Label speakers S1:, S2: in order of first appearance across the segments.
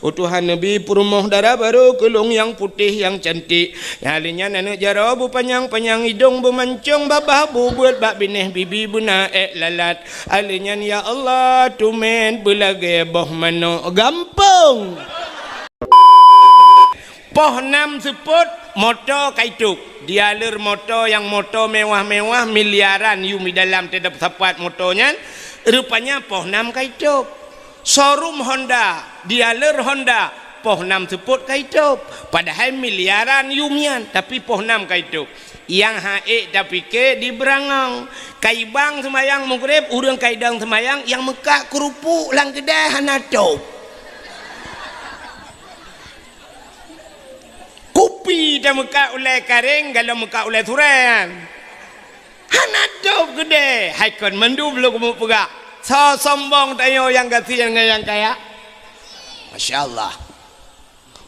S1: Utuhan Nabi perumuh darah baru kulung yang putih yang cantik. Halinya nenek jara panjang-panjang hidung bermancung babah buat bak bineh bibi buna lalat. Halinya ya Allah tumen belage boh mano gampang. Poh 6 seput motor kaituk. Dialir motor yang motor mewah-mewah miliaran yumi dalam tidak sapat motornya. Rupanya poh 6 kaituk. Showroom Honda, dialir Honda, poh 6 seput kaituk. Padahal miliaran yumian tapi poh 6 kaituk. Yang haik tapi ke di Berangong. Kaibang semayang mugrib, urang kaidang semayang yang Mekah kerupuk lang kedai hanatop. Kopi dah muka ulai karing kalau muka ulai turan hanadop gede haikon mendu belum kamu pegak so sombong tayo yang kasihan dengan yang kaya. Masya Allah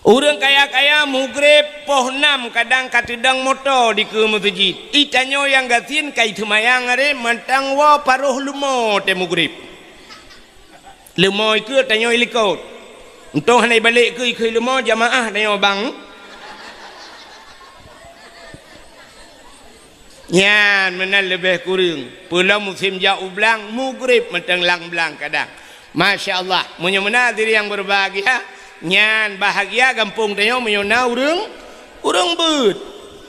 S1: orang kaya-kaya mugrib poh 6 kadang katidang motor di ke masjid itanyo yang kasihan kai semayang hari mantang wa paruh lumo te mugrib lumo ikut tanyo ilikot untuk hanai balik ke ikut lumo jamaah tanyo bang Nyan menal lebih kurang pula musim jauh belang mugrib mentang lang belang kadang. Masya Allah menyemena diri yang berbahagia nyan bahagia gampung tayo menyona urang ber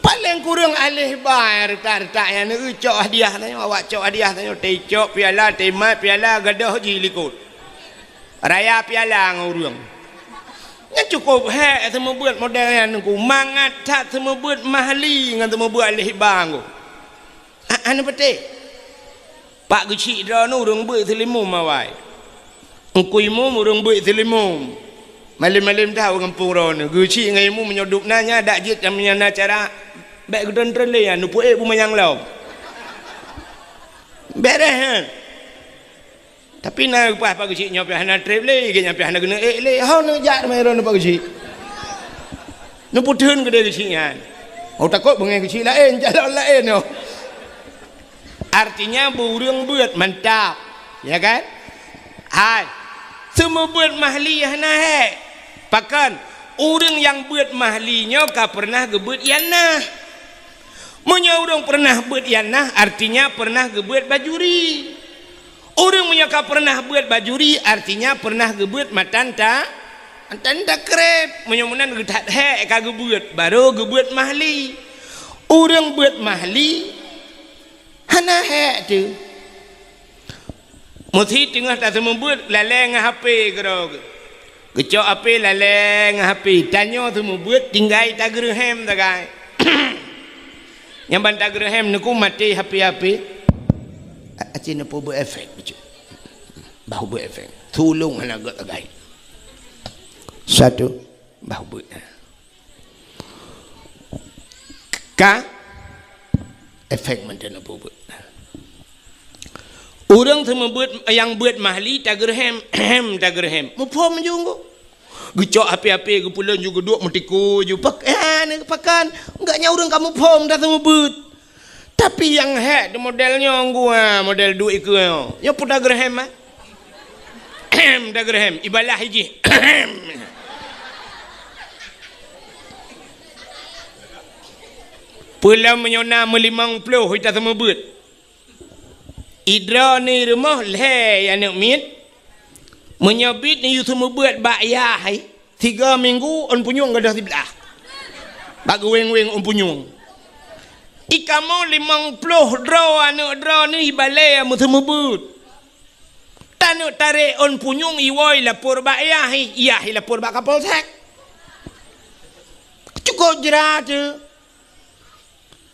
S1: paling kurang alih bayar tartak yang cok hadiah tayo awak cok hadiah tayo teh cok piala temat piala gadah jilikut raya piala ngurang yang cukup hek semua buat model yang ku mangat tak semua buat mahli dengan semua buat alih bang anu betul pak kecil dah nu urang buat selimum mawai engkau imum urang buat selimum malam-malam tahu kampung ron kecil dengan imum menyoduk nanya dak jit yang menyana cara baik gedan trele anu puek bumayang lau beres tapi nak pas pak kecil nyopi hana trele ke nyopi hana kena le hau nak jak mai ron pak kecil nu putun gede kecilnya oh takut bengai kecil lain jalan lain no. Artinya burung buat mantap ya kan hai semua buat mahli hana hek pakan orang yang buat mahlinya ka pernah gebut yanah munya orang pernah buat yanah artinya pernah gebut bajuri orang munya ka pernah buat bajuri artinya pernah gebut matanta antanda krep munya-munan gedat hek ka gebut baru gebut mahli orang buat mahli hana hek tu mesti tengah tak semebut laleng HP kero kecok HP laleng HP tanya semebut tinggal tagerhem tagai yang ban tagerhem nuku mati HP acin apa buat efek bahu buat efek tolong hana gak tagai satu bahu buat ka efek macam apa buat orang semua buat yang buat mahli tagerhem tagerhem mupom juga gecok api-api kepulan juga duk metiku juga pakan enggaknya orang kamu pom dah semua buat tapi yang hek modelnya gua model duit ke yang pun tagerhem tagerhem ibalah hiji pula menyona melimang puluh kita semua buat idra ni rumah leh anak mit menyabit ni you semua buat bayar 3 minggu on punyung gadah sebelah bak weng-weng on punyung ikamo 50 draw anak draw ni balai amu semua buat tanuk tarik on punyung iwoi lapor bayar iya lapor bak kapolsek cukup jerah tu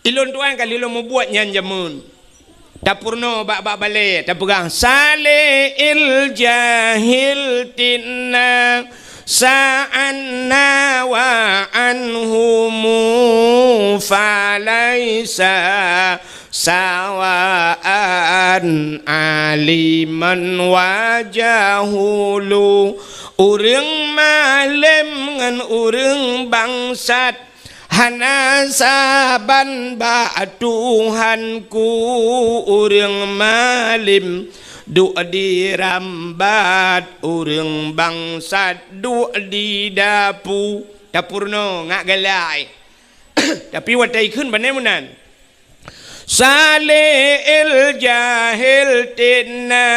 S1: ilon tuan kali lo mau buat nyan jamun dapurno bak balai tak pegang sale il jahil tinna sa'anna wa anhumu falaisa sawaan aliman wa jahulu urang malam ngan urang bangsat hana saban ba Tuhanku urang malim du di rambat urang bangsat du di dapur no ngak galai tapi wataiขึ้นบัดนี้มื้อนั้น Salil jahil tinna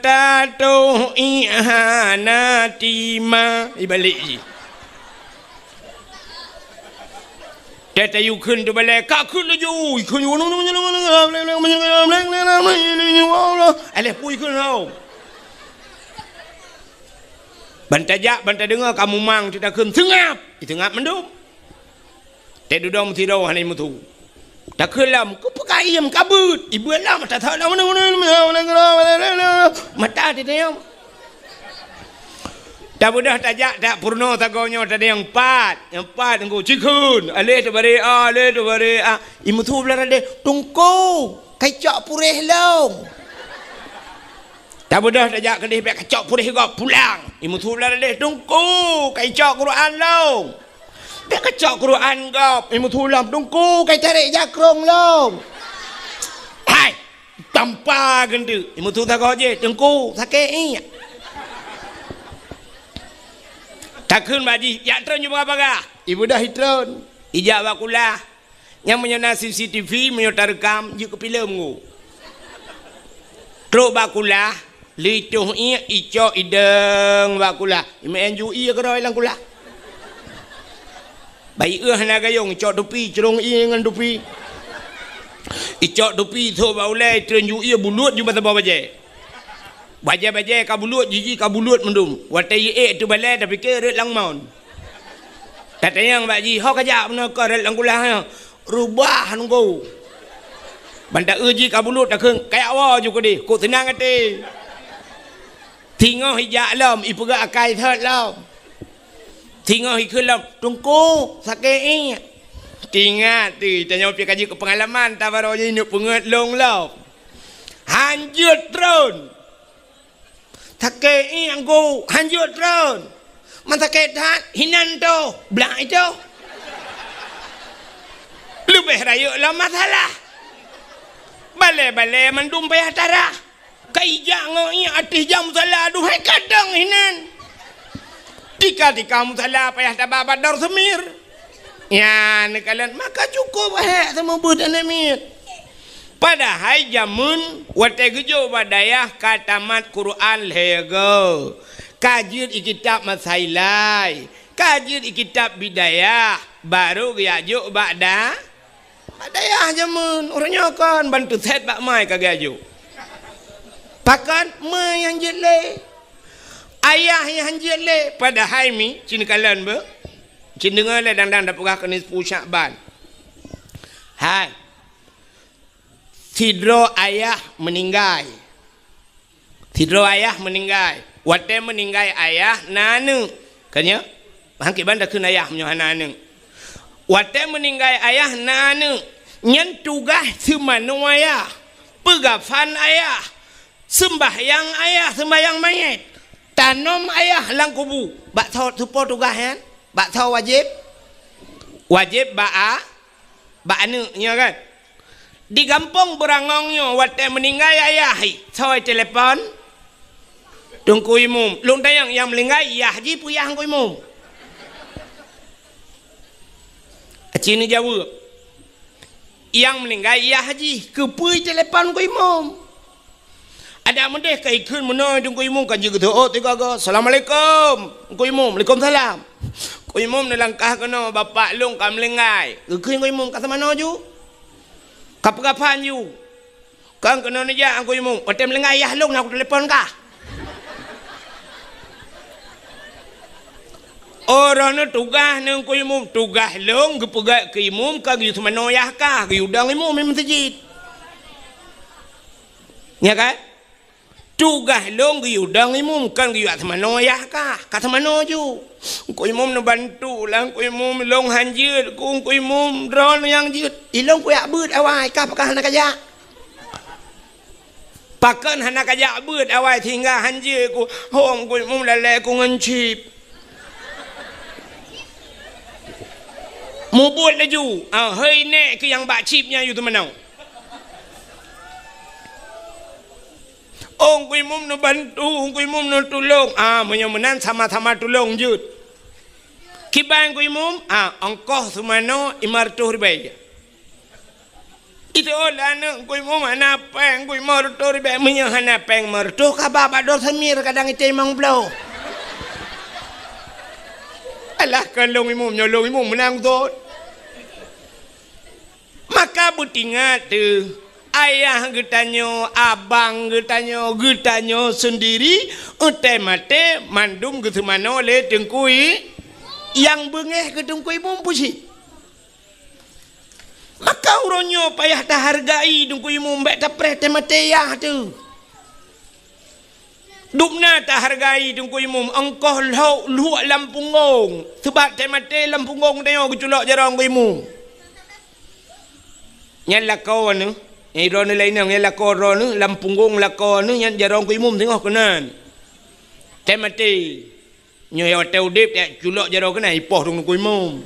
S1: tatu ihana tima ibalik je Teta you ขึ้นtu balik kak ขึ้นเลยอยู่ขึ้นอยู่อะไรปุ้ยขึ้นเอาBanta dengar kamu mang kita ขึ้น tengap tengap mendum Tek duduk mesti dah hanai mutu tak ขึ้นแล้วก็ปกายมกะบืดอีเบื่อแล้วมันตะเถาแล้วมันตาที่เดียวtak budah tajak tak purno tagonya tadi yang empat engko cikun ale tu bare imu tu belar de tungku kacak purih long tak budah tajak kedih pek kacak purih gop pulang imu tu belar de tungku kacak Quran long pek kacak Quran gop imu tu lam tungku kai tarik jakrong long hai tampa gendu imu tu tagoje tungku sakei tak ขึ้น baji ya tron juga apa ibu dah hitron ijak bakulah yang menyana CCTV menyota rekam je ke film ngu truk bakulah lituh ia ico ideng bakulah imen ju ia keroi lang kulah bai hana gayong ico dupi cerong ia ngan dupi ico dupi tho baulai tren ju ia bulut ju bata baje Baja-baja kabulut jiji kabulut mendum. Watai tu balai tapi keret lang maun. Kata yang baji hok aja benar keret lang kulah rubah nunggu. Banda uji kabulut tak keng kayak awak juga deh. Kau tenang hati. Tinggal hijak lam ibu gak akai thot lam. Tinggal hikul lam tungku sakit. Tinggal tu tanya pi kaji ke pengalaman tabaro je ni penget long lam. Hanjut drone. Take yang go hanjut drone. Man take dat hinan tu, belak itu. Lebih raya lah masalah. Bale-bale mendum payah darah. Kaijak ngoi atis jam salah duhai kadang hinan. Tika-tika musalah payah tababat dar semir. Ya, ni kalian maka cukup sama budak namit. Padahal jamun watai gejo badayah katamat Quran lego. Kajir kitab masailai, kajir kitab bidayah, baru gajuk bada. Badayah jamun orangnya kan bantu set bak mai kagajuk. Pakan mai yang jele. Ayah yang jele padahal mi cin kalian be. Cin dengar le dan dapurah kenis Syakban. Hai Tidro ayah meninggal. Wate meninggal ayah nanu. Kanya hangki banda kun ayah menyohan nanu. Wate meninggal ayah nanu. Nyen tugas semanu ayah. Pegafan ayah. Sembahyang ayah, sembahyang mayat. Tanam ayah lang kubu. Bak tahu tupo tugas kan? Bak tahu wajib. Wajib ba'a. Ba'anu nya kan? Di kampung berangongnya waktu meninggal ayah soi telepon tungku imum lung tayang yang meninggal ayah haji puyah ku imum cini jawab yang meninggal ayah haji kepui telepon ku imum ada mendeh kai kun menoi tungku imum kan juga oh tiga go assalamualaikum ku imum waalaikumsalam ku imum nelangkah kena bapak lung kam meninggal kun ku imum kata mana ju Kapan you? Kang kena ni ja aku imum. Otem lengai ayah long nak telefon kah? Orang tu tugas nang ku imum, tugas long gepegak ke imum kang you semano ayah kah? Ke udang imum memang masjid. Ya kan? Tugas long ke udang imum kang you semano ayah kah? Kata mana ju? Ku imum nak bantu lah ku imum long hanjir ku imum drone yang jut ilong ku yak beut awai kah pakan hana kajak pakan hana kajak beut awai tinggal hanjir ku hom ku imum lale ku ngencip mu buat laju hei nek ke yang bak chipnya you tu menau Kuih mum nu bantu, kuih mum nu tolong. Menyomenan sama-sama tolong jud. Kibang kuih mum, ongkoh sumano 500 ribu. Itu oleh kuih mum anak peng, kuih marto ribu. Menyahana peng marto, kababa dosa mir kadang itu emang belau. Alah kalau imum nyolong imum menang tu. Maka butingat tu. Ayah getanyo, abang getanyo sendiri utai mate mandum getumano le tengkui yang bengeh ke tengkui mumpusi. Maka uronyo payah tak hargai tengkui mumbek tak prete mate ya tu. Dupna tak hargai tengkui mum engkau luak lampungong sebab temate lampungong tengok keculak jarang kui mum. Nyala kau anu yang irona lain yang lakon rona lampungong lakon yang jarang ku imum tengok kenan temati nyo ya teu dip ya culak jarang kena ipoh dong ku imum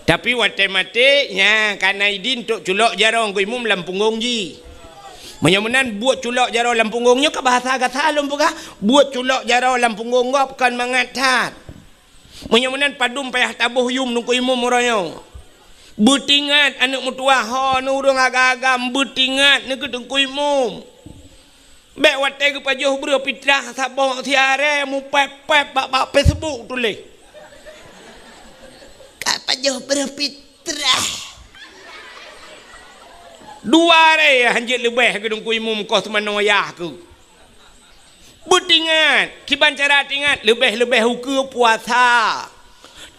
S1: tapi wate mati nya kana idin tok culak jarang ku imum lampungong ji menyamenan buat culak jarang lampungongnya ke bahasa kata lom buka buat culak jarang lampungong ngop kan mangatat menyamenan padum payah tabuh yum nungku imum orangnya. Butingat anak mutua ho nurung agak-agam butingat ni gedung kuimum. Bek wate ke pajuh bro pitrah sabong tiare mu pep-pep bak Facebook tulis. Ka pajuh bro pitrah. Dua re hanjit lebih gedung kuimum kos manoyah ku. Butingat kiban cara tingat lebih-lebih hukum puasa.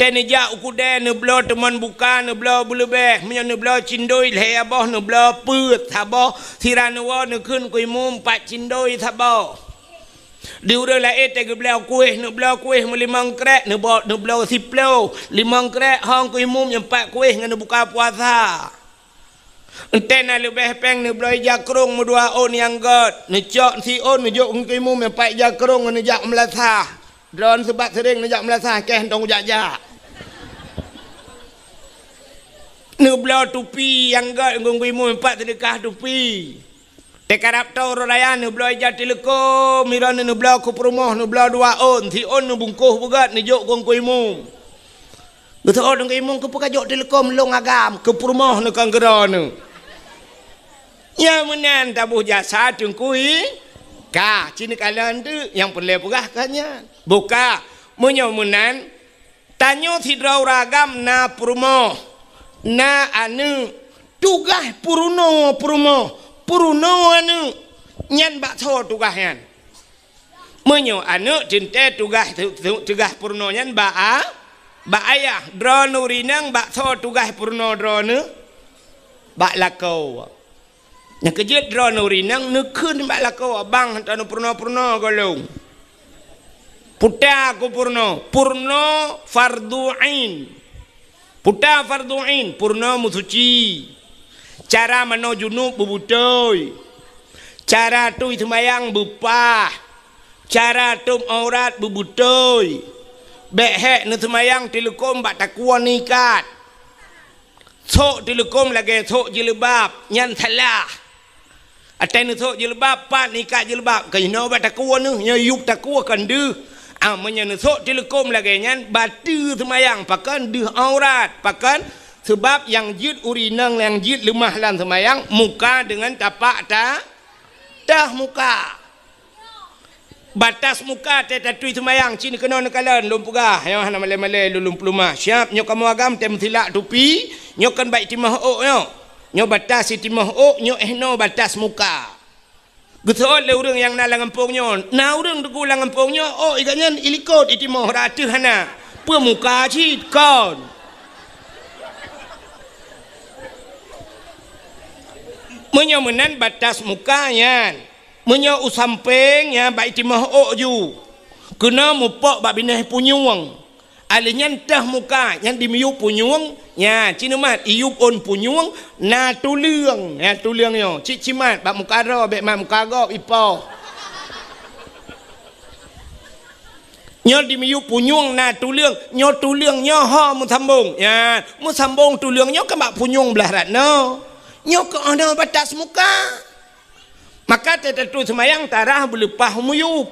S1: Tenija ukude ne blo teman bukan ne blo bulebeh menyo ne blo cindoi le aboh ne blo put sabo siranawa ne kun kui mum pat cindoi sabo diure la ete ge blo kuih ne blo kuih melimang krek ne blo siplo limang krek hong kui mum yang pat kuih ngene buka puasa entena lebih peng ne blo jakrung medua on yang god ne cok si on ne jok kui mum yang pat jakrung ne jak melasah drone sebab sering ne jak melasah keh dong jak Nublau tupi yang gak ngungui mu empat sedekah tupi. Tekarap tau raya nublau jati leko miran nublau ku perumah nublau dua on si on nubungkuh bugat nejok ngungui mu. Betul orang ngungui mu ku pakajok telekom long agam ke perumah nu kanggera nu. Ya menan tabuh jasa tungkui ka cini kalian tu yang perlu pegahkannya. Buka menyomunan tanyo sidrau ragam na perumah. Na anu tugas puruno anu nyan bakso tugas yan menyo anu cinte tugas puruno nyan ba ayah drone urinang bakso tugas puruno drone bak lakau nya kejet drone urinang nekeun bak lakau abang tanu puruno golong puta ku puruno fardu ain Puta fardu'in purna musuci cara mano junub bubutoi cara tu semayang bupah cara tu aurat bubutoi behek nu semayang telekom bak takuan nikat sok telekom lagi sok jilbab nyan salah atai nu sok jilbab pat nikat jilbab kayno bak takuan nu nya yuk takuan kan de menyen sok telekom lagi nyan batu semayang pakan deh aurat pakan sebab yang jid urinang yang jid lemah lan semayang muka dengan tapak dah muka batas muka tetui semayang cini kena nekalan lumpugah yang hana male-male lulum plumah siap nyo kamu agam tem silak tupi nyo kan baik timah ok nyo batas timah ok nyo ehno batas muka Betul le urang yang nalang ampungnya. Na urang degulang ampungnya. Oh ikannya ilikot iti moh ratu hana. Pemuka cid kon. Menyomenan batas mukanya. Menyo usampengnya baik iti moh ok ju. Kena mupok bak binah punyuang. Alinya tah muka yang dimiup punyuang. Ya, cina mat iup on punyuang na tuliang yo. Cik cimat bak muka ro bek mat muka gop ipo. Nyo dimiup punyuang na tuliang, nyo tuliang nyo ho mu sambung. Ya, mu sambung tuliang nyo ke bak punyuang belah rat no. Nyo ke ono batas muka. Maka tentu semayang tarah berlepah muyup.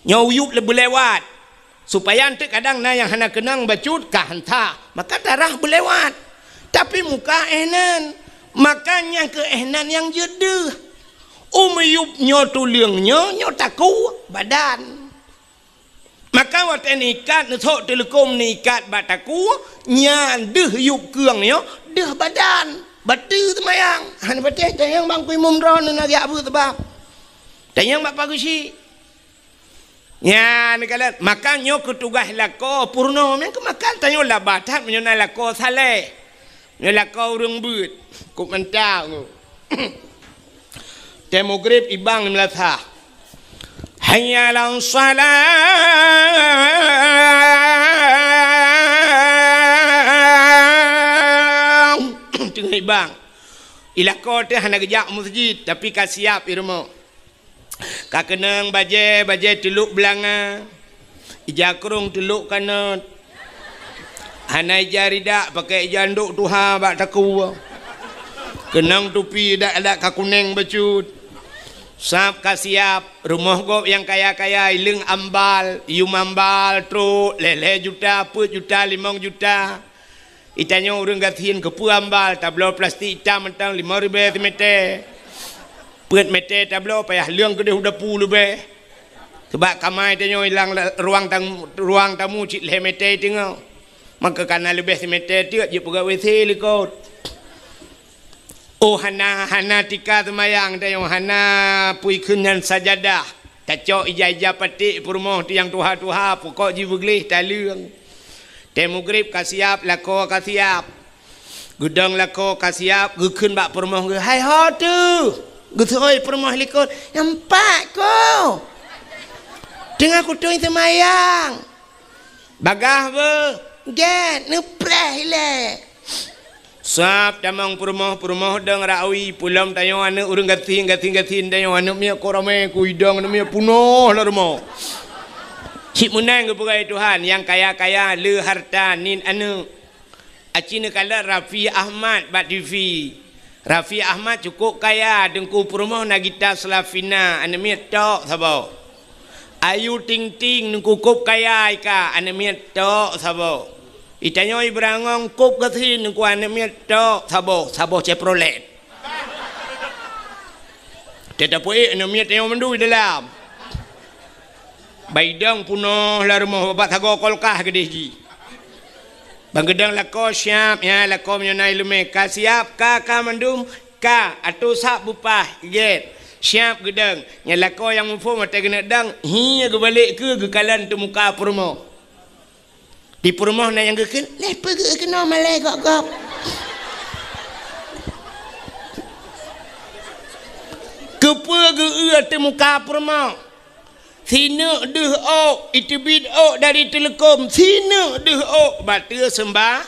S1: Nyuyup lebih lewat. Supaya nanti kadang na yang hana kenang bacut kah hanta. Maka tarah berlewat. Tapi muka ehnan. Makanya ke ehnan yang jedeh. Umuyup nyo tuliang nyo taku badan. Maka waktu nikat nutuk telekom nikat bataku. Nyan deh yup keang nyo. Deh badan. Batu semayang. Han bateh tayang bang kui mumron na dia abu tebak. Tayang bak pagusi. Ya ni kala makanya ketugas lako purno men ke makan tanyo la batat menyona lako saleh. Nyo lako urang beut. Kuk mentang. Temogrip ibang melatha. Hayya lan salat. Tengah ibang. Ilako teh hana gejak masjid tapi kasiap irmo. Kakenang baje teluk belanga. Ija kerung teluk kanan. Hana ija ridak pakai ija nduk tuha bak taku. Kenang tupi dak kakuneng becut. Sap kasiap rumah gop yang kaya-kaya ileng ambal, ium ambal tru lele juta, put juta, 5 juta. Itanya urang gatin ke pu ambal tablo plastik hitam mentang 5,000 meter. Put meter tablo payah leung gede udah pu lebih. Sebab kamai tanya hilang ruang tamu cik le meter tengok. Maka kana lebih meter tiak je pegawai likot. Oh hana tika semayang tanya hana pui kenan sajadah. Tacok ija patik perumah tiang tuha pokok ji beglih talung. Temogrip kasiap lako kasiap. Gudang lako kasiap gukun bak perumah ge. Hai ho tu. Gutoi perumah likut. Nampak ko. Tengah kutoi semayang. Bagah be. Get nepreh le. Sap tamang perumah deng rawi pulam tayo ane urang gatin tayo ane mia korame kuidang ane mia punoh lah rumah. Cik menang kepada Tuhan yang kaya-kaya le harta nin anu. Acina kala Rafi Ahmad bat TV. Rafi Ahmad cukup kaya dengku perumah Nagita Slavina ane mia tok sabo. Ayu Ting Ting dengku kup kaya ika ane mia tok sabo. Itanya Ibrangong kup gatin dengku ane mia tok sabo Chevrolet. Tetapi ane mia tayo mendu dalam. Baidang punoh lah rumah bapak thago kolkah gedeh ji. Bang gedang lako siap ya lako menyonai lume ka siap ka mandum ka atu sak bupah get. Siap gedang nya lako yang mufo mata kena dang hi ke balik ke kalan tu muka perumah. Di perumah na yang geken lepa ke kena malai gok. Kepa ge tu muka perumah. Sina deh ok itibid ok dari telekom sina deh ok batu sembah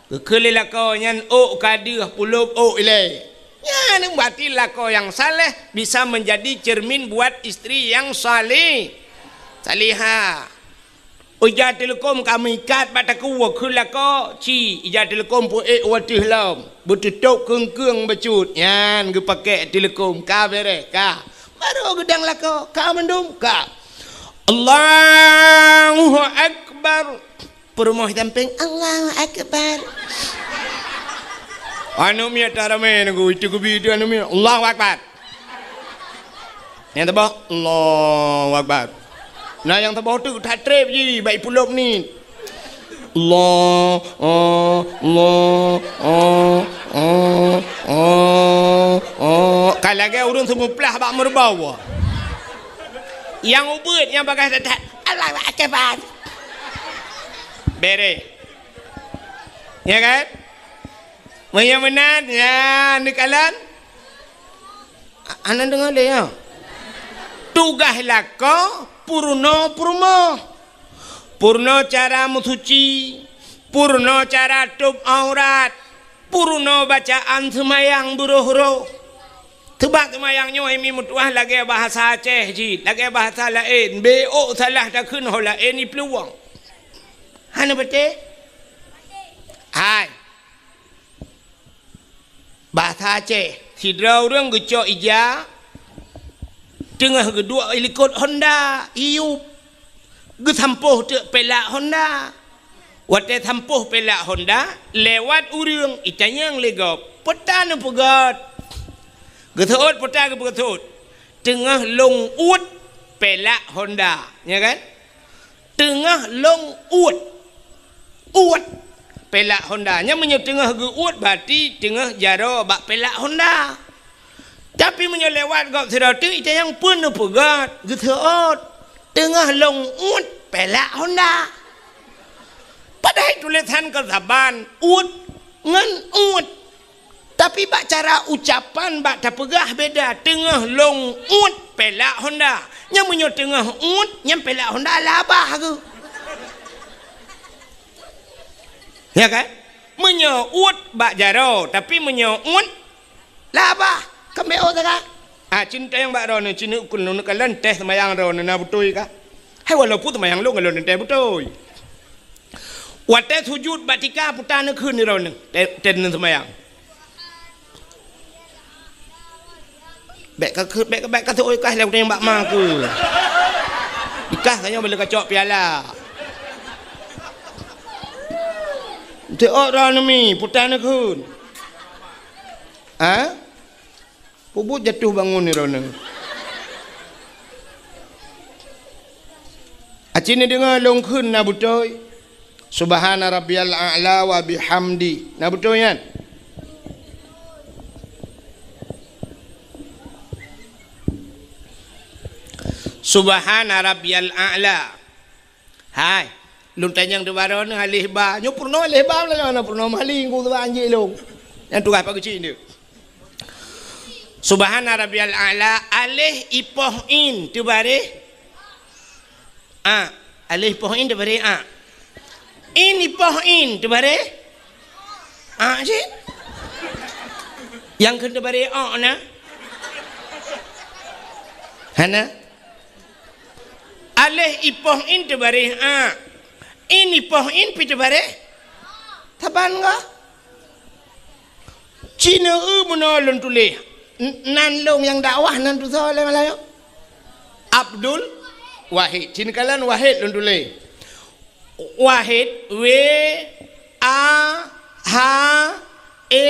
S1: kekelila kau nyan ok kadir puluh ok ilai nyan batilah kau yang saleh bisa menjadi cermin buat istri yang salih salihah. Ujar telekom kami ikat bataku wakila kau ci ija telekom pu watih lam betutuk keng becut nyan ge pakai telekom ka bere ka baru gedang lako kau mendum ka Allahu Akbar perumah tamping Allahu Akbar anu mia tarame nagu itu kubidu anu mia Allahu Akbar yang tabah Allahu Akbar nah yang tabah tu tak trip je baik pulop ni kalau ke urun semua pelah bak merbawa yang ubud yang bagas tetap Allah Akbar bere ya kan menyamenat ya nikalan anak dengar le ya tugas lako purno cara musuci purno cara tub aurat purno bacaan semayang buruh-buruh tebak semayang nyo imi mutuah lagi bahasa Aceh ji lagi bahasa lain bo salah tak kun ho lain ni peluang hana betul hai bahasa Aceh sidra urang gecok ija tengah kedua ikut Honda iup ge tampuh te pelak Honda wate tampuh pelak Honda lewat urang itanyang legop petan pegat getut petan ke getut tengah long ut pelak Honda ya kan tengah long ut pelak Honda nya menyo tengah ge ut berarti tengah jaro bak pelak Honda tapi menyo lewat gop sedatu itanyang pun pegat getut tengah long ut pelak Honda padahal tulisan kesaban ut ngan ut tapi bak cara ucapan bak tapegah beda tengah long ut pelak Honda nya menyo tengah ut nya pelak Honda labah ke ya kan menyo ut bak jaro tapi menyo ut labah kembeo tak cinta yang bak ron cinta ukul nun kalan teh semayang ron na butoi ka hai walaupun semayang lu ngalon teh butoi wate sujud batika putana keun ni ron ten semayang bek ka tu oi kah leu yang bak ma ke ikah kanya boleh kacok piala te orang ni putana keun pubut jatuh bangun ni ron acini dengar long keun na butoi subhana rabbiyal a'la wa bihamdi na butoi kan subhana rabbiyal a'la hai lun tanyang de baron halih ba nyo purno halih ba la na purno maling ku ba anji long yang tugas pagi cini subhana rabbiyal a'la alih ipoh in tu bare alih ipoh in tu bare in ipoh in tu bare je yang kena bare na hana alih ipoh in tu bare ini poh in pitu bare taban ga Cina menolong tulis nan long yang dakwah nan tu soal Melayu Abdul Wahid Cina kalan Wahid lon tulis Wahid W A H E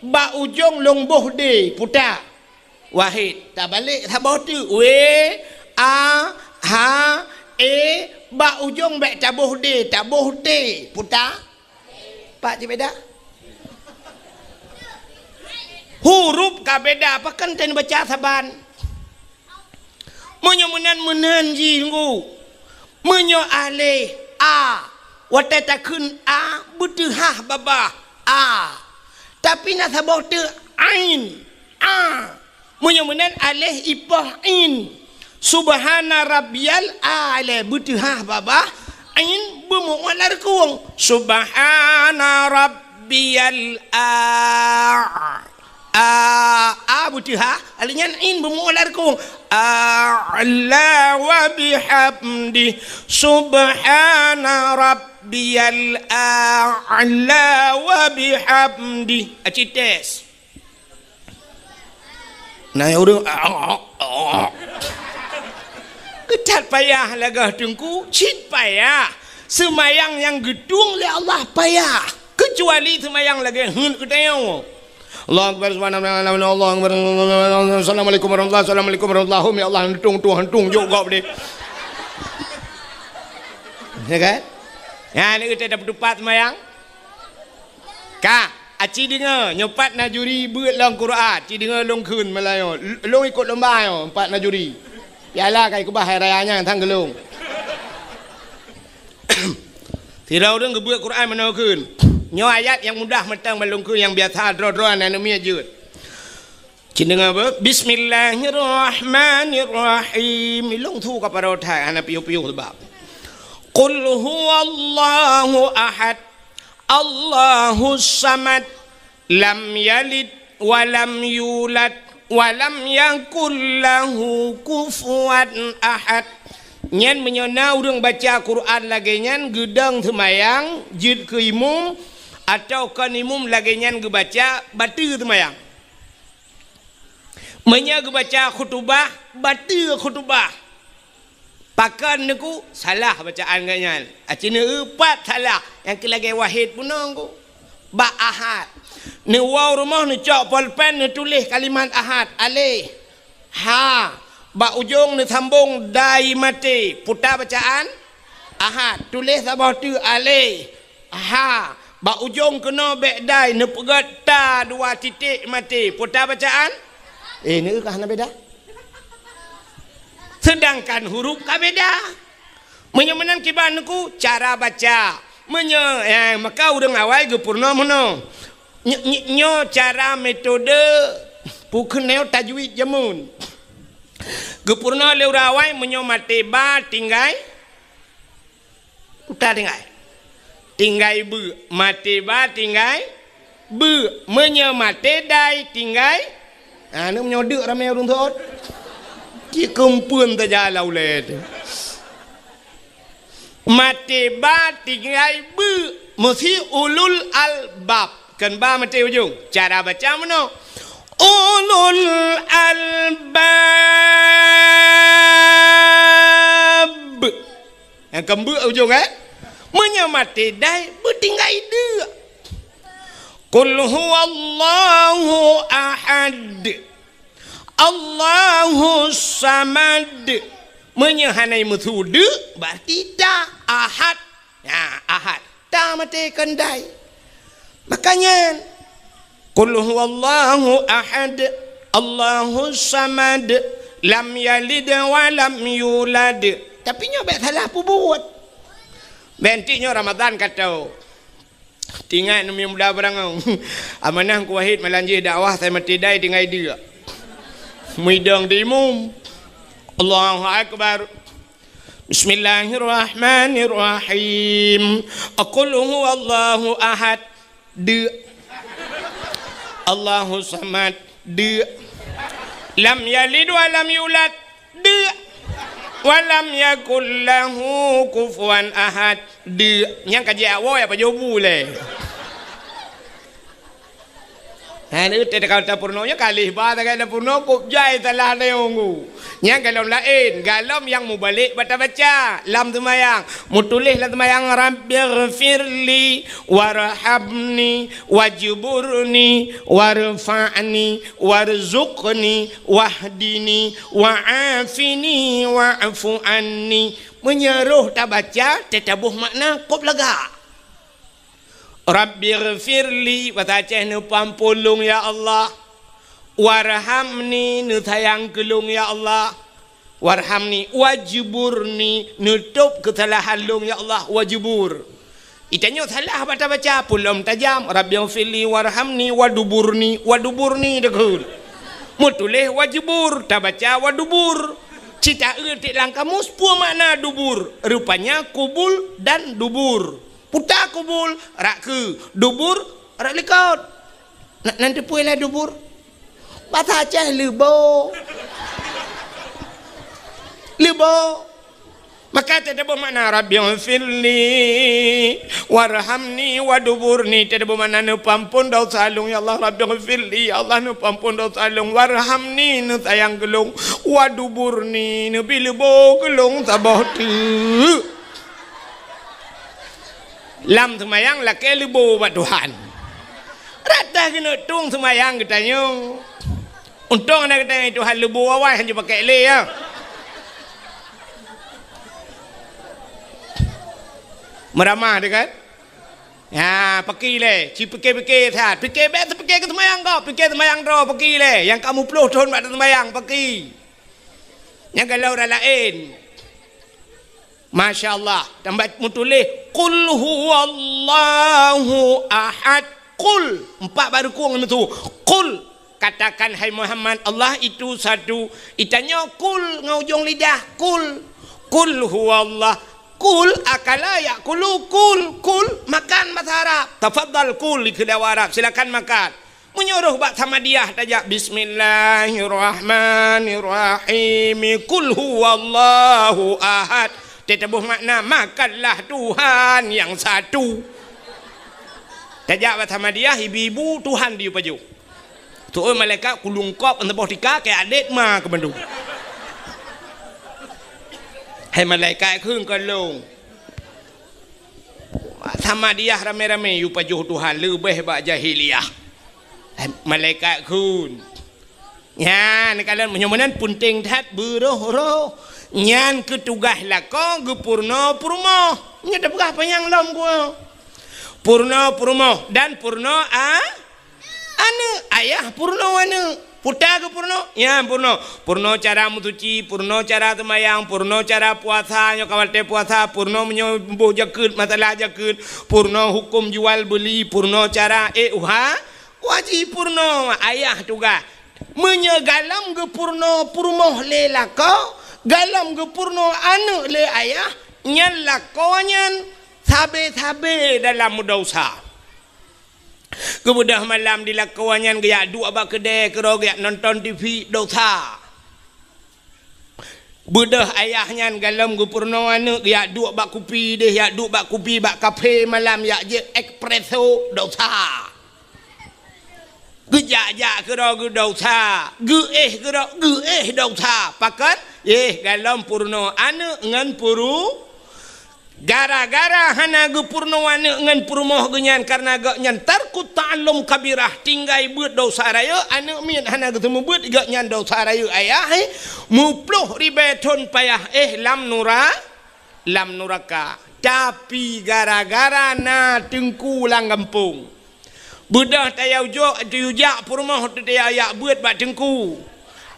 S1: ba ujung long boh de puta Wahid tak balik tak boh tu W A H E ba ujung bek tabuh de puta pak je beda huruf ka beda apa kan ten baca saban menyo menan jinggu menyo ale a wate takun a butuhah baba a tapi na sabuh tu ain menyo menan ale ipah in subhana rabbiyal a'la butuhah baba ain bumualar kuang subhana rabbiyal butuhah alinya ain bumualar kuang a'la wa bihamdi subhana rabbiyal a'la wa bihamdi acites nah urang ketat payah lagah tengku cit payah semayang yang gedung le Allah payah kecuali semayang lagi hun ketayau Allah akbar subhanahu wa ta'ala Allah akbar assalamualaikum warahmatullahi ya Allah hentung juga boleh ya kan ya ni kita dapat dupat semayang ka aci dengar nyopat najuri beut long Quran aci dengar long keun Melayu long ikut lomba yo empat najuri yalah kai kubah hari rayanya thang gelung tirau deng gebuat Quran mana keun nyo ayat yang mudah mentang balung keun yang biasa dro-droan anu mia jeut cin dengar apa bismillahirrahmanirrahim long thu ka parotha ana piu-piu sebab qul huwallahu ahad Allahus samad lam yalid wa lam yulad walam yakul lahu kufuwan ahad nyen menyona urang baca Quran lagi nyen gedang semayang jid ke imum atau kan imum lagi nyen ge baca batu semayang Menyaga baca khutbah, batal khutbah. Pakan niku salah bacaan ganyan. Acina empat salah. Yang kelagi wahid pun nangku. Ba ahad. Ni waw rumah ni cak pulpen ni tulis kalimat ahad. Alih. Ha. Ba ujung ni sambung dai mati. Putar bacaan ahad. Tulis sabah tu alih. Ha. Ba ujung kena bek dai ni pegat ta dua titik mati. Putar bacaan ni kah nak beda? Sedangkan huruf kah beda. Menyemenan kibanku cara baca. Maka urang awal ge purna mono. Nyo cara metode pukneo tajwid jamun. Ge purna le urawai menyo mate ba tinggai. Putar tinggai. Tinggai bu mate ba tinggai bu menyo mate dai tinggai. Ni menyodek ramai orang tu. Ki kempuan tak jalau leh. Mati ba tinggai bu mesti ulul albab. Kan ba mati ujung. Cara baca mana? Ulul albab. Yang kembu ujung menyamati dai bertinggai dia. Qul huwallahu ahad. Allahu samad. Menyahanai methude berarti dah ahad. Ahad. Tak mati kendai. Makanya Qul huwallahu ahad. Allahu samad. Lam yalid wa lam yulad. Tapi nyobek salah apa buat. Bentinya Ramadan kata tinggal numi muda berangau. Amanah ku wahid melanjih dakwah saya mati dai tinggal dia. Muidang dimum. Allahu akbar. Bismillahirrahmanirrahim. Aqul huwallahu ahad. De. Allahu samad. De. Lam yalid wa lam yulad. De. Walam yakul lahu kufuwan ahad. De yang kaji awak apa jobu le. Ni teh kalau tak purnonya kalih ba tak ada purno kup jai salah leongu. Yang kalau lain galam yang mubalik baca lam tumayang mutulis lam tumayang rabbighfirli warhamni wajburni warfa'ni warzuqni wahdini wa'afini wa'fu anni. Menyeruh tak baca tetabuh makna kop lega. Rabbighfirli wataceh nu pampulung ya Allah. Warhamni nu sayang kelung ya Allah. Warhamni wajburni nutup kesalahan lung ya Allah. Wajbur itanya salah baca pulum tajam. Rabbighfirli warhamni waduburni. Waduburni dekul mutulih wajbur tak baca wadubur. Cita erti lang kamus pua makna dubur. Rupanya kubul dan dubur. Putar kubul rak ke dubur rak lekot. Nanti puilah dubur. Bahasa Aceh lebo. Lebo. Maka tidak bermakna Rabbighfirli warhamni waduburni. Tidak bermakna nu pampun dosa alung ya Allah. Rabbighfirli ya Allah nu pampun dosa alung. Warhamni nu sayang gelung. Waduburni nu bilebo gelung tabah tu. Lam semayang laki lebo buat Tuhan. Rata kena tung semayang katanya. Untung ada katanya Tuhan lebo awal hanya pakai le ya. Meramah dia kan? Ya, pergi le. Ci pergi saat. Pergi bet pergi ke semayang kau. Pergi semayang draw pergi le. Yang kamu puluh tahun buat semayang pergi. Yang kalau orang lain. Masya Allah. Tambah mutulih. Qul huwallahu ahad. Qul. 4 baru kurang itu. Qul. Katakan hai Muhammad. Allah itu satu. Itanya qul. Ngaujung lidah. Qul. Qul huwallah. Kul akala yakulu kul makan bahasa Arab. Tafadhal kul di kedai Arab silakan makan. Menyuruh bak Samadiyah tajak Bismillahirrahmanirrahim. Kul huwallahu ahad. Tetabuh makna makanlah Tuhan yang satu. Tajak bak Samadiyah ibu-ibu Tuhan dia paju. tu malaikat kulungkop antara bawah tika ke adik ma ke bandung hai malaikat khung ke long sama dia rame-rame yu pajuh Tuhan lebih bak jahiliyah malaikat khun nyan kalian menyomanan punting that beroh nyan ketugah lako gepurno purmo nya dah begah panjang lom gua purno dan purno anu ayah purno anu puta ke purno ya purno cara mutuci purno cara temayang purno cara puasa nyo kawal te puasa purno menyobuh jakut masalah jakut purno hukum jual beli purno cara wajib purno ayah juga menyegalam ke purno purmoh le lako galam ke purno anu le ayah nyan lakonyan sabe dalam dosa kemudah malam dilakonyan gaya dua bak kedai kero gaya nonton TV dosa budah ayahnya galam ke purno anu gaya dua bak kopi deh ya dua bak kopi bak kafe malam ya je espresso dosa gejak kero ge dosa ge dosa pakat galam purno anu ngan puru gara-gara hana ge purno anu ngan purmoh genyan karena ge nyan tarku ta'allum kabirah tinggai beut dosa raya anu min hana ge temu beut ge nyan dosa raya ayah mupluh ribeton payah lam nuraka tapi gara-gara na tengku lang kampung budah tayau jak purmoh tu tayau yak beut bak tengku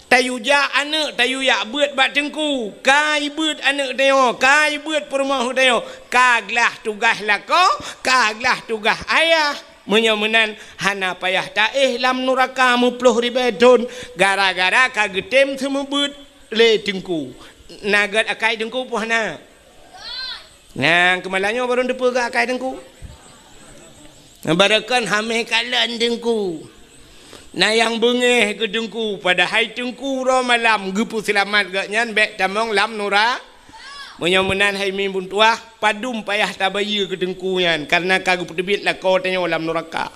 S1: tayu ja anak tayu ya beut bak tengku kai beut anak tayo kai beut purmoh tayo kaglah tugas lako kaglah tugas ayah menyomenan hana payah ta lam nuraka mupluh ribedon gara-gara kagetem semua beut le tengku nagat akai tengku pohna nah kemalannya baru depa ke akai tengku barakan hameh kalan tengku na yang bengeh ke tengku pada hai tengku ro malam gepu selamat gak nyan bek tamong lam nura menyomenan hai min buntuah padum payah tabaya ke tengku nyan karena kagu pedebit lah kau tanya lam nuraka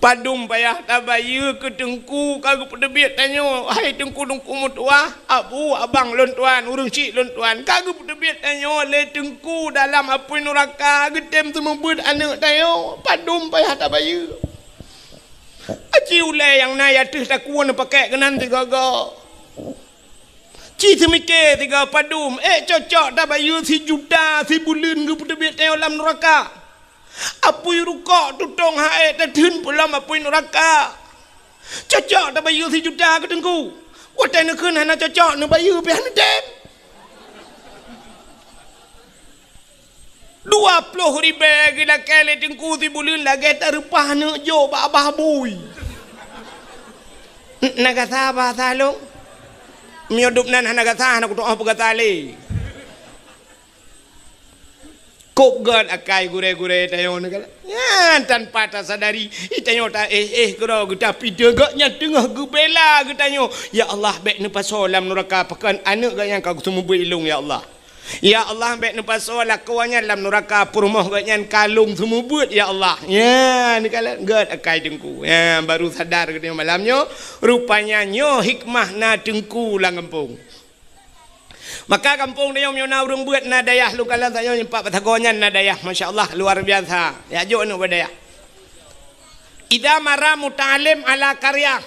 S1: padum payah tabaya ke tengku kagu pedebit tanya hai tengku mutuah abu abang lon tuan urang cik lon tuan kagu pedebit tanya le tengku dalam apa nuraka getem semua beut anak tayo padum payah tabaya aci ulai yang naya tuh tak kuat pakai kenan tiga go. Ci semike tiga padum. Cocok dah bayu si juta si bulan ke pedebit dalam neraka. Apui rukok tutong hae tertun pulam apui neraka. Cocok dah bayu si juta ke tengku. Watai nak kena cocok nak bayu pian dem. 20,000 gila kele tengku si bulan lagi terupah nak jo abah bui. Nagasa bahasa lo. Miyodup nan nagasa nak tuah pegatali. Kop god akai gure-gure tayo nak. Ya tanpa tak sadari itanyo ta gero kita pide gaknya tengah gebela getanyo. Ya Allah baik ni pasolam neraka pakan anak gak yang kau semua berilung ya Allah. Ya Allah baik nampak soal kawannya dalam neraka purmoh gaknya kalung semua buat ya Allah. Ya ni kalian gad akai tengku. Ya baru sadar katanya malamnya rupanya nyo hikmah na tengku lang kampung. Maka kampung dia nyona urang buat na dayah lu kalian saya nyempak patagonyan na dayah masya-Allah luar biasa. Ya jo nu badayah. Idza mara muta'alim ala qarya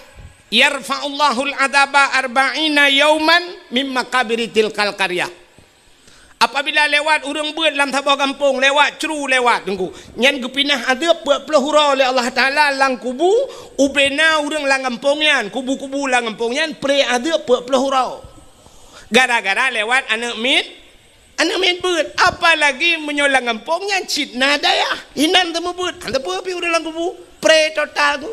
S1: yarfa'ullahu al-'adaba 40 yawman mimma qabri tilkal qaryah. Apabila lewat urang beut dalam tabah kampung lewat ceru lewat tunggu nyan gepinah adep pelahura oleh Allah Taala lang kubu ubena urang lang kampungnya kubu-kubu lang kampungnya pre adep pelahura gara-gara lewat anak mit beut apalagi menyolang kampungnya citna daya inan temu beut anta pi urang lang kubu pre total tu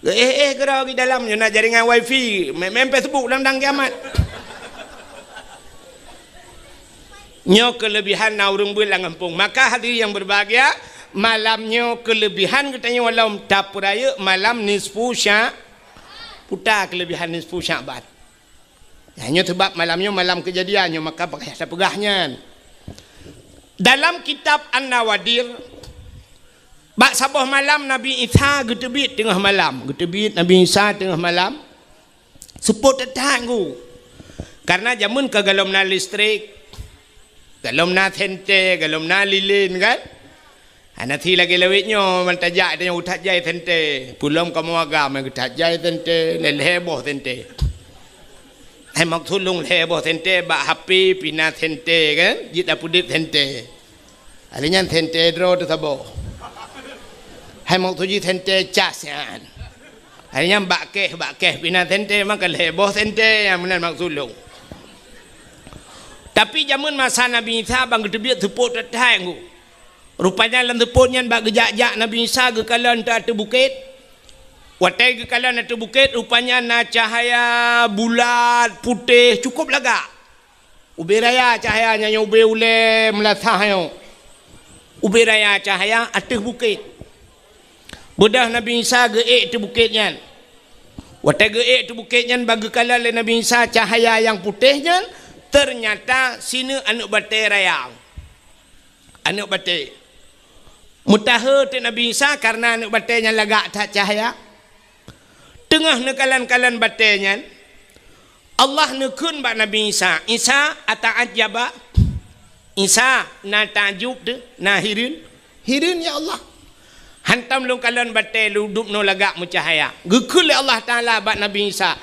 S1: gerak di dalam nyona jaringan wifi mem Facebook landang kiamat. Nyo kelebihan na urang beut lang kampung. Maka hadirin yang berbahagia, malamnya kelebihan katanya walau tapuraya malam nisfu syak putar kelebihan nisfu Sya'ban. Hanya sebab malamnya malam kejadiannya maka pakai pegahnya. Dalam kitab An-Nawadir Bak sabah malam Nabi Isa getebit tengah malam. Getebit Nabi Isa tengah malam. Seput tetang ku. Karena jamun ke galom na listrik. Galom na tente, galom na lilin kan. Nanti lagi lewitnya mentajak dia utat jai tente. Pulang kamu agam utat jai tente, leleboh tente. Hai mak tulung leboh tente bak happy pina tente kan. Jita pudip tente. Alinya tente dro tu tabo. Hai mak tuji tente cas kan. Alinya bakeh pina tente maka leboh tente yang benar mak tulung. Tapi jamun masa Nabi Isa bang gedebit tepuk tetang ku. Rupanya dalam tepuknya bak gejak-jak Nabi Isa ke kalan tak bukit. Watai ke kalan tak bukit rupanya na cahaya bulat putih cukup lagak. Ubi raya cahayanya yang ubi ule melatah yang. Ubi raya cahaya atas bukit. Budah Nabi Isa geek tu bukitnya. Watai geek tu bukitnya bagi kalan Nabi Isa cahaya yang putihnya ternyata sini anak batai rayang. Anak batai. Mutaha tu Nabi Isa karena anak batainya lagak tak cahaya. Tengah nekalan-kalan batainya Allah nekun bak Nabi Isa. Isa ata'ajaba. Isa na ta'jub tu na hirin. Hirin ya Allah. Hantam long kalan batai lu duk no lagak mu cahaya. Gekul Allah Taala bak Nabi Isa.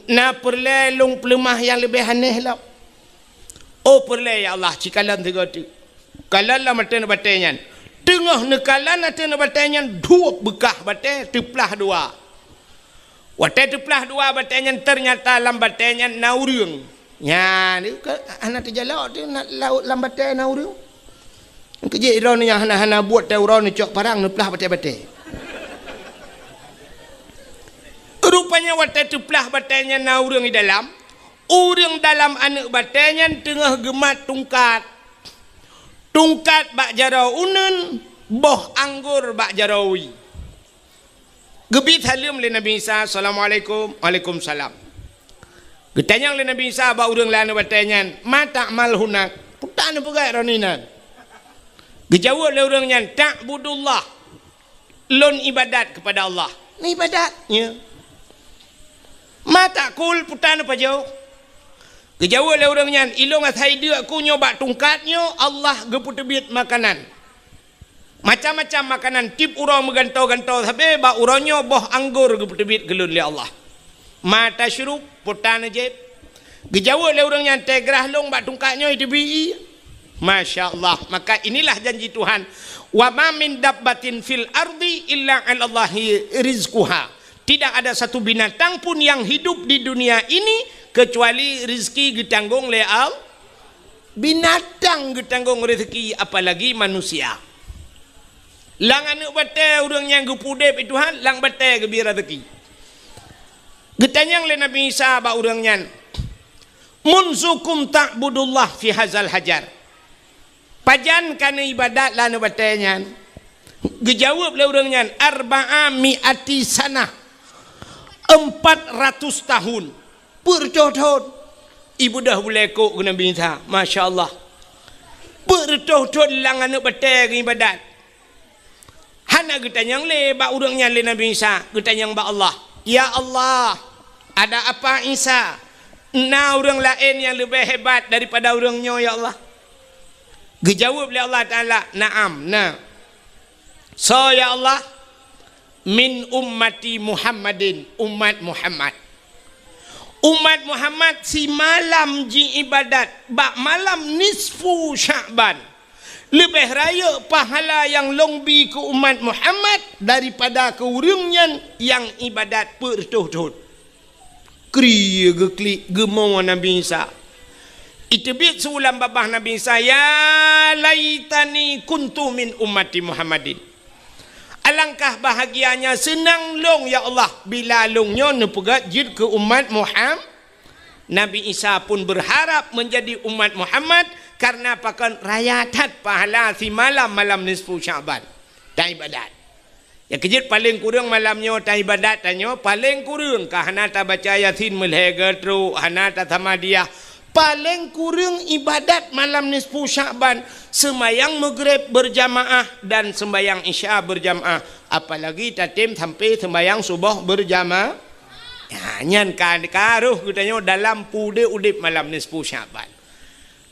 S1: Na perlelong pelemah yang lebih aneh lah. Oh perle ya Allah cikalan tiga tu. Kalan lah mata batainya. Tengah nekalan atau batainya dua bekah batai teplah dua. Watai teplah dua batainya ternyata lam batainya naurung. Ya ni anak terjalak tu nak laut lam batai naurung. Kerja iron yang hana buat tauran ni cok parang neplah batai-batai. Rupanya watai teplah batainya naurung di dalam. Urang dalam anak batainya tengah gemat tungkat. Tungkat bak jarau unun, boh anggur bak jarawi. Gebit halim le Nabi Isa, Assalamualaikum, Waalaikumsalam. Getanyang le Nabi Isa bak urang lana batanya, mata mal hunak, putan pegai roninan. Gejawab le urangnya, ta'budullah, lon ibadat kepada Allah. Ni ibadatnya. Mata kul putan apa jauh? Kejauh le orangnya ilong athai dia aku nyoba tungkatnya Allah geputebit makanan. Macam-macam makanan tip urang megantau-gantau sampai ba urangnya boh anggur geputebit gelun le Allah. Mata syurup putan aje. Kejauh le orangnya tegrah long ba tungkatnya itu bi. Masya-Allah. Maka inilah janji Tuhan. Wa ma min dabbatin fil ardi illa 'ala Allahi rizquha. Tidak ada satu binatang pun yang hidup di dunia ini kecuali rezeki ditanggung oleh Allah. Binatang ditanggung rezeki apalagi manusia. Lang anak batai orang yang gepudep itu han lang batai gebi rezeki. Getanyang le Nabi Isa ba urangnya. Munzukum ta'budullah fi hazal hajar. Pajan kana ibadat lana batainya. Gejawab le urangnya arba'a mi'ati sanah. 400 tahun. Bertotot ibu dah boleh kok ke Nabi Isa. Masya Allah. Bertotot lang anak batai ke ibadat. Hana getanyang le bak urangnya le Nabi Isa. Getanyang bak Allah. Ya Allah, ada apa Isa? Na orang lain yang lebih hebat daripada orangnya ya Allah. Gejawab le Allah Ta'ala. Naam, na. So ya Allah, min ummati Muhammadin, umat Muhammad. Umat Muhammad si malam ji ibadat bak malam nisfu Sya'ban lebih raya pahala yang longbi ke umat Muhammad daripada ke urangnya yang ibadat bertuh-tuh. Kriya geklik gemau Nabi Isa. Itu bit sulam babah Nabi Isa, ya laitani kuntu min ummati Muhammadin. Alangkah bahagianya senang long ya Allah bila longnya nepegat jid ke umat Muhammad. Nabi Isa pun berharap menjadi umat Muhammad karena pakan rayatat pahala si malam nisfu Sya'ban. Tak ibadat. Ya kejid paling kurang malamnya tak ibadat tanya paling kurang kah hana ta baca Yasin melhega tru hana ta tamadiyah paling kurang ibadat malam nisfu Sya'ban sembayang maghrib berjamaah dan sembayang isya berjamaah, apalagi tatim sampai sembayang subuh berjamaah. Nyan kan karuh katanya dalam pude udip malam nisfu Sya'ban.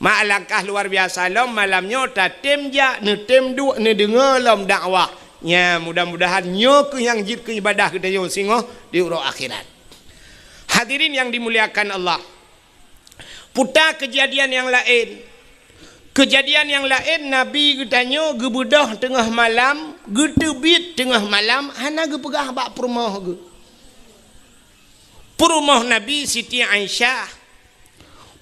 S1: Ma alangkah luar biasa lom malamnya tatim ja ne tem dua ne dengar lom dakwah. Ya mudah-mudahan nyo ke yang jid ke ibadah katanya singoh di urang akhirat. Hadirin yang dimuliakan Allah. Putar kejadian yang lain. Kejadian yang lain Nabi katanya gebedah tengah malam, getebit tengah malam, hana ge pegah bak perumah ge. Perumah Nabi Siti Aisyah.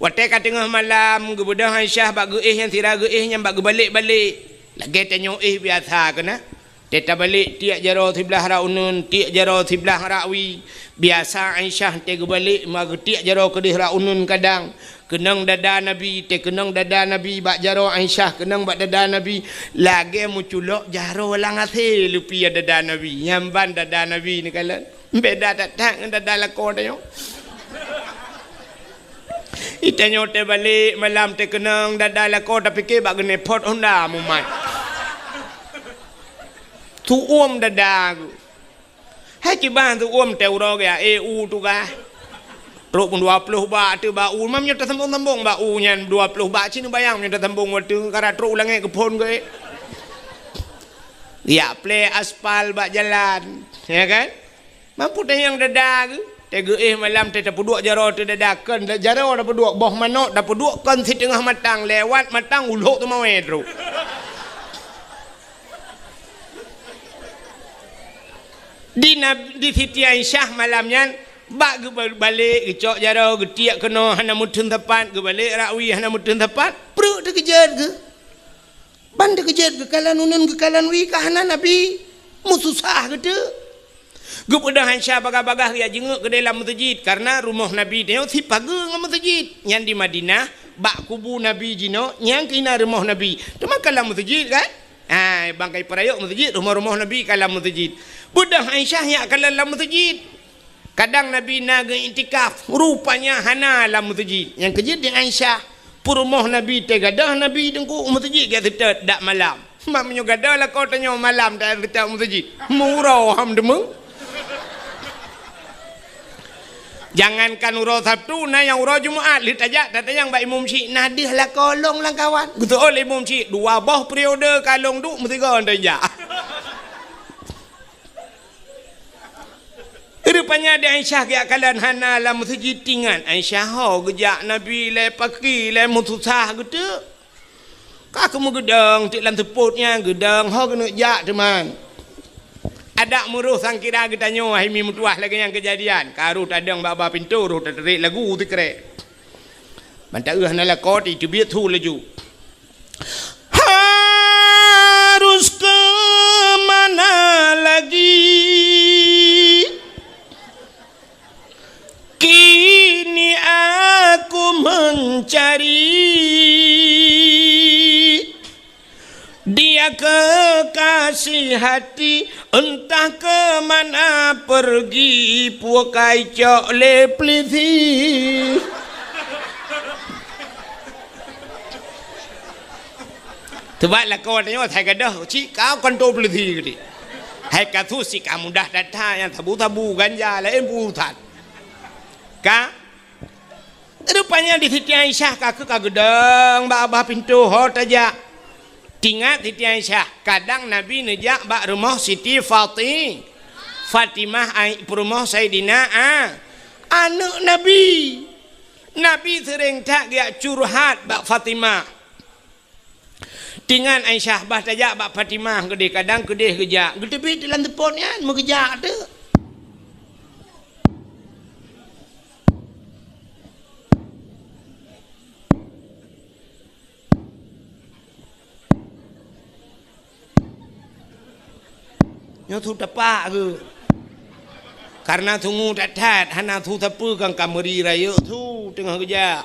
S1: Watai kat tengah malam gebedah Aisyah bak geih yang tira geih yang bak balik-balik. Lagi tanya biasa kena. Teta balik tiak jaro sebelah raunun, tiak jaro sebelah rawi. Biasa Aisyah tega balik mag tiak jaro kedih raunun kadang. Kenang dada Nabi, te kenang dada Nabi bak jaro Aisyah, kenang bak dada Nabi. Lagi muculok jaro lang ate lupi dada Nabi. Nyamban dada Nabi ni kala. Beda datang dengan dada lakon tanya. Itanya te balik malam te kenang dada lakon tapi ke bak gene pot Honda mumat. Tu dada aku. Hai ciban tu te uro ya EU tu ka. Ruk 20 ba tu ba u mam nyata sambung-sambung ba u nyan 20 ba cini bayang nyata sambung watu kara truk ulange ke pon ke. Ya play aspal ba jalan, ya kan? Mampu tanya yang dada aku. Te malam te dapat dua jaro te dadakan jaro dapat dua boh manok dapat dua kan si tengah matang lewat matang uluk tu mau truk. Di Siti Aisyah malamnya bak balik gecok jaro getiak kena hana mutun tepat ke balik rawi hana mutun tepat perut dia kejar ke ban dia kejar ke kalan unen ke kalan wi ka hana Nabi mususah ke tu gepedah Aisyah bagah-bagah ya jenguk ke dalam masjid karena rumah Nabi dia si pagar dengan masjid yang di Madinah bak kubu Nabi jino yang kena rumah Nabi tu makalah masjid kan bangkai perayuk masjid rumah-rumah Nabi kalam masjid. Budak Aisyah yang kalam masjid. Kadang Nabi naga intikaf, rupanya hana dalam masjid. Yang kejadian Aisyah, rumah Nabi tegadah Nabi dengku masjid ke tetap dak malam. Mamnya gadah lah kau tanya malam dak tetap masjid. Murau ham demeng. Jangankan urau Sabtu nah yang urau Jumaat li tajak tata yang bak imam syik nadih lah kolong lah kawan. Betul oleh imam syik dua boh periode kalong tu mesti kau tajak. Rupanya ada Aisyah ke akalan hana lah masjid tingan. Aisyah ho gejak Nabi le paki le mutusah gitu. Kak kamu gedang tik lan teputnya gedang ho kena jak teman. Ada muruh sang kira kita nyoh himi mutuah lagi yang kejadian. Karu tadang baba pintu ru terik lagu tikrek. Manta euh na lakot itu biat tu laju. Harus ke mana lagi? Kini aku mencari dia kekasih hati, entah ke mana pergi, puakai cok le plisi. Tebaklah kau tanya saya gadah, cik kau kontrol plisi gede. Hai katu si kamu dah datang yang tabu-tabu ganja lain putat. Ka? Rupanya di Siti Aisyah kakak kagedang bah pintu ho tajak. Tingat Siti Aisyah, kadang Nabi nejak bak rumah Siti Fatimah rumah Sayyidina anak Nabi. Nabi sering tak dia curhat bak Fatimah. Tingat Aisyah bah tajak bak Fatimah gede kadang gede gejak. Gede bi dalam teleponnya mau gejak tu. Nyo thu tepak ke. Karena tunggu datat hana thu tepu kang kameri raya thu tengah kerja.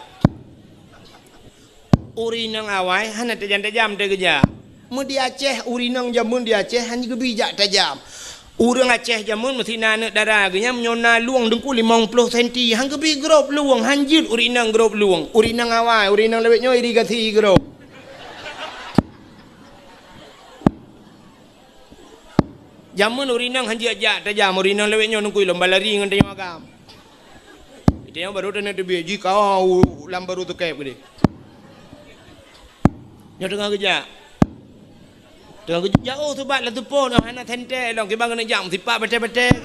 S1: Uri nang awai hana tajam-tajam te kerja. Mun di Aceh uri nang jamun di Aceh hanya gebijak tajam. Urang Aceh jamun mesti nak darah genya menyona luang dengku 50 cm hang kepi grop luang hanjut urinang grop luang urinang awai urinang lewetnya irigasi grop jamun urinang hanjut ajak tajam urinang lewetnya nungkui lomba lari dengan tanya agam dia baru dah nak biji kau lam baru tu kep gede nya tengah kerja jauh tu bat lah tu pun anak tente long ke bang nak jam sipak betul-betul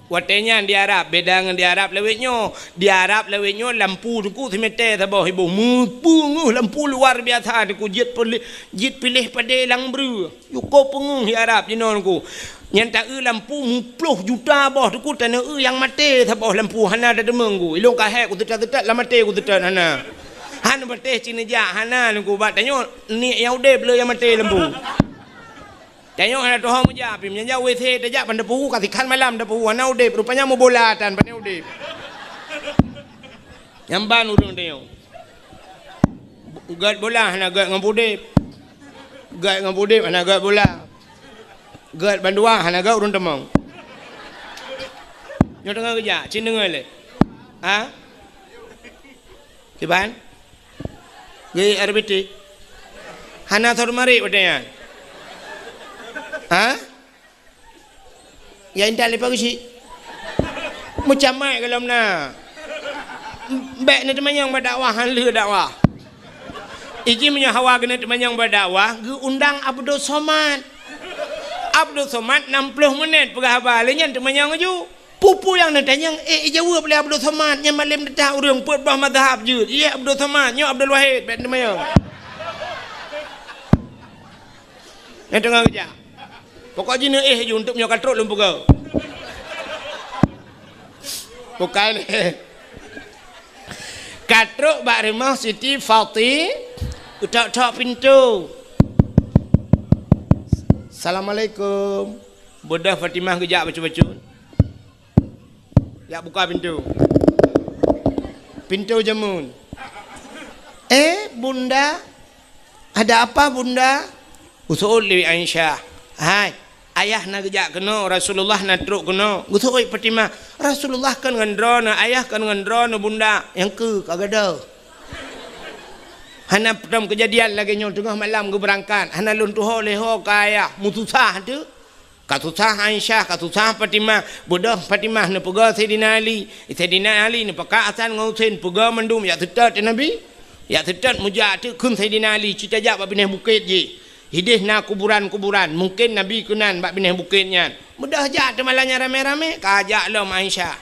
S1: watenya di Arab beda dengan di Arab lewetnya di Arab lewetnya lampu tu ku semete tabah ibu mupu lampu luar biasa tu ku jit pilih pada lang bru yuko pengung di Arab jinon ku yang tak lampu 10 juta bah tu ku tanah yang mati tabah lampu hana ada demeng ku ilong kahek ku tetat la mati ku tetat hana han berteh Cina jak hana ku bat tanyo ni yang udep le yang mati lampu tanyo hana toh muja pi menja WC tajak pada puhu katikan malam dah puhu hana udep rupanya mau bola tan pada udep nyamban urang tanyo gat bola hana gat ngam udep gat ngam udep hana gat bola gat bandua hana gat urang temang nyo tengah kerja Cina ngale ha kiban Gay RBT hana thor mari padanya ha ya indah lepas usi macam mai kalau na baik ni teman berdakwah han le dakwah iki punya hawa kena teman yang berdakwah ge undang Abdul Somad 60 minit perhaba lenyan teman yang aju pupu yang nak tanya jawab boleh Abdul Somad yang malam dah urang put bah mazhab je ya Abdul Somad nya Abdul Wahid bet teman yang tengah kerja pokok jina je untuk nyo katruk lumpu kau bukan katruk bak rumah Siti Fatih utak-utak pintu Assalamualaikum Buddha Fatimah kejap baca-baca ya buka pintu jamun bunda ada apa bunda usul li Aisyah hai ayah nak kejak kena Rasulullah nak truk kena usul Fatimah Rasulullah kan ngendrona ayah kan ngendrona bunda yang ke kagada hana pertama kejadian lagi nyo tengah malam ke berangkat hana luntuh leho ka ayah mutusah tu katusah Aisyah katusah Fatimah Buddha Fatimah ni pega Sayyidina Ali ni peka asan ngausin pega mendum ya tetat Nabi ya tetat mujak tu kun Sayyidina Ali cita jak bab bineh bukit je hidih na kuburan mungkin Nabi kunan bab bineh bukitnya mudah jak temalanya rame-rame kajak lom Aisyah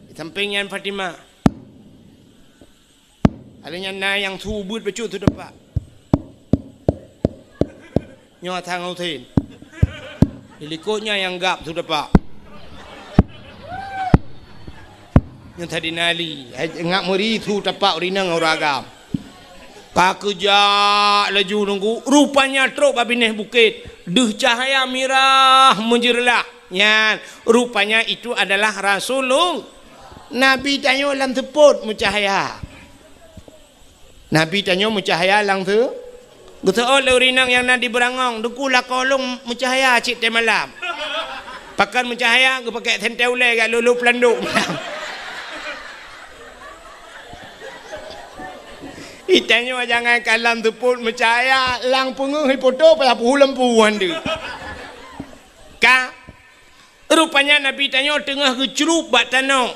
S1: di sampingnya Fatimah adanya na yang subut becut tu depan nyo thang ngautin ilikutnya yang gap sudah pak yang tadi nali ngak muri tu tapak urinang uragam kakejak laju nunggu rupanya truk babineh bukit duh cahaya mirah menjerlah nyan rupanya itu adalah Rasulullah Nabi tanya lang teput mucahaya Nabi tanya mucahaya lang tu Gutuol urinang yang nak diberangong dukula kolong mencahaya cik teh malam. Pakan mencahaya gue pakai tenteule gak lulu pelanduk. Itanya jangan kalam tu pun mencahaya lang pungung hipoto pada pulang puan tu. Ka rupanya Nabi tanya tengah kecerup bak tanah.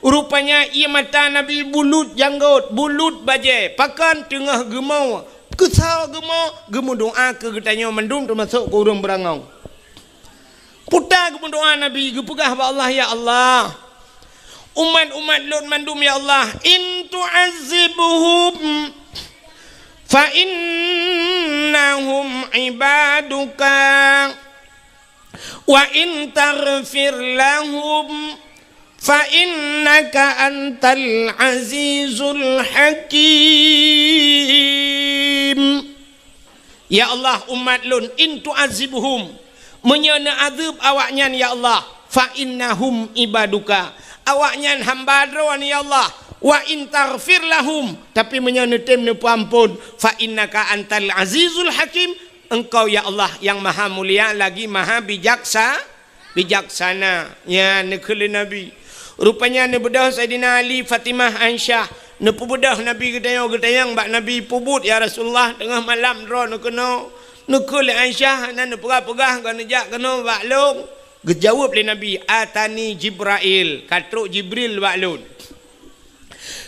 S1: Rupanya ia mata Nabi bulut janggut, bulut baje, pakan tengah gemau. Kesal gemo doa ke getanya mendum termasuk ke urang berangau. Putar gemo doa Nabi gepegah ba Allah ya Allah. Umat-umat Lut mandum ya Allah, in tu'azzibuhum fa innahum ibaduka wa in taghfir lahum fa innaka antal azizul hakim. Ya Allah umat Lut, in tu'azzibuhum menyana azab awaknya ya Allah, fa innahum ibaduka awaknya hamba dron ya Allah, wa in taghfir lahum, tapi menyenetem ne ampun, fa innaka antal azizul hakim, engkau ya Allah yang maha mulia lagi maha bijaksana. Ya nekele Nabi rupanya ne bedah Saidina Ali, Fatimah, Aisyah ne pubedah Nabi gedayang bak Nabi pubut ya Rasulullah tengah malam ro ne kena nekele Aisyah nan ne pegah-pegah kan jak kena bak long gejawab le Nabi, atani Jibril, katruk Jibril bak lun.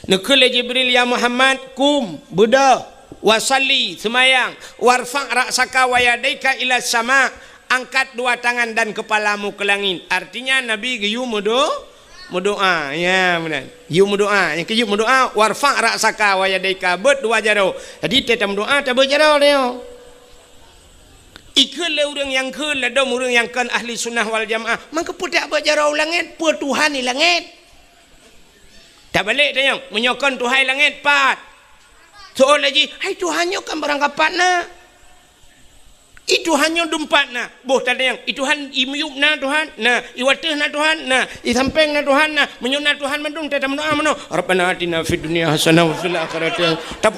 S1: Nekele Jibril, ya Muhammad kum bedah wasalli semayang, warfa' ra'saka wa yadaika ila sama, angkat dua tangan dan kepalamu ke langit. Artinya Nabi geyu berdoa, ya benar. You berdoa, yang keju berdoa, warfa' ra'saka wa yadaika, bet dua jaro. Jadi kita berdoa tak berjaro dia. Ikut le orang yang ke le dom orang yang kan ahli sunnah wal jamaah, maka pudak berjaro langit, per Tuhan ni langit. Tak balik dia menyokong Tuhan langit pat. Soal lagi, hai Tuhannya kan berangkapan na. Itu hanya dumpat na. Boh tak ada yang, itu han imyup na Tuhan, na iwatih na Tuhan, na isampeng na Tuhan, na menyuna Tuhan mendung tak mendoa meno. Rabbana atina fid dunya hasanah wa fil akhirati. Tak.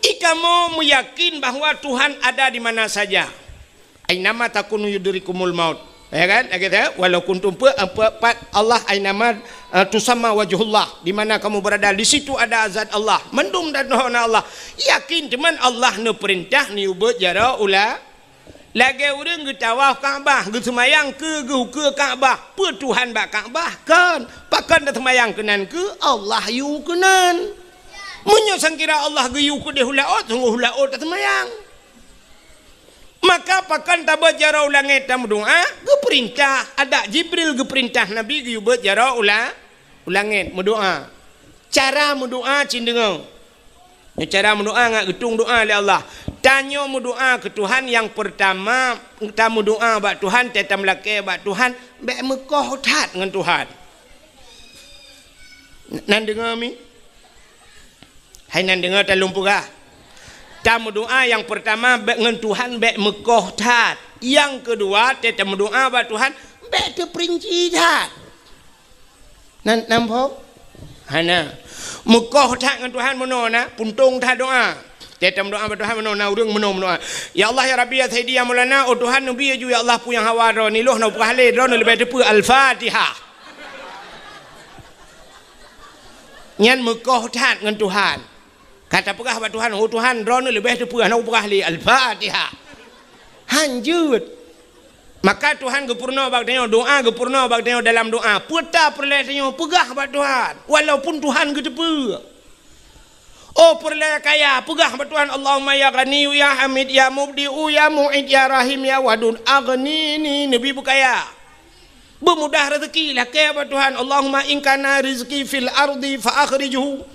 S1: Ikamu meyakin bahawa Tuhan ada di mana saja. Ainama takunu yudrikumul maut. Ya kan? Walau kuntum Allah ainama tusamma wajhullah, di mana kamu berada di situ ada azat Allah, mendum dan dohona Allah. Yakin teman Allah ne perintah ni ubet jara ula lagi urang ge tawaf Kaabah ge semayang ke Kaabah, pe Tuhan bak Kaabah kan pakan dah semayang kenan ke Allah yu kenan. Munyo sangkira Allah ge yu ke de hulaot sungguh hulaot dah semayang. Maka pakan tabat jarau langit tam doa ge perintah ada Jibril ge perintah Nabi ge ubet jarau langit mendoa. Cara mendoa cindengau. Cara mendoa ngak getung doa le Allah. Tanyo mendoa ke Tuhan yang pertama, kita mendoa bak Tuhan tetam lake bak Tuhan bek Mekah tat dengan Tuhan. Nan dengar mi? Hai nan dengar tak lumpurah. Tamu doa yang pertama dengan Tuhan bek Mekah tat. Yang kedua kita doa bak Tuhan bek terperinci tat. Nampak? Hana. Mekah tat dengan Tuhan menona puntung tat doa. Kita doa bak Tuhan menona urang menona. Ya Allah ya Rabbi ya Sayyidi ya Maulana, oh Tuhan Nabi ju ya Allah pu yang hawa ro ni loh na pahle ro lebih depu Al-Fatihah. Nyan Mekah tat dengan Tuhan. Kata pegah buat Tuhan, oh Tuhan, rono lebih depu ana upah li Al-Fatihah. Hanjut. Maka Tuhan gepurna bak tanya doa, gepurna bak tanya dalam doa. Puta perle tanya pegah buat Tuhan, walaupun Tuhan gedepu. Oh perle kaya, pegah buat Tuhan, Allahumma ya Ghani ya Hamid ya Mubdi'u ya Mu'id ya Rahim ya Wadud aghnini, Nabi bukaya. Bermudah rezeki lah kaya buat Tuhan, Allahumma in kana rizqi fil ardi fa akhrijhu.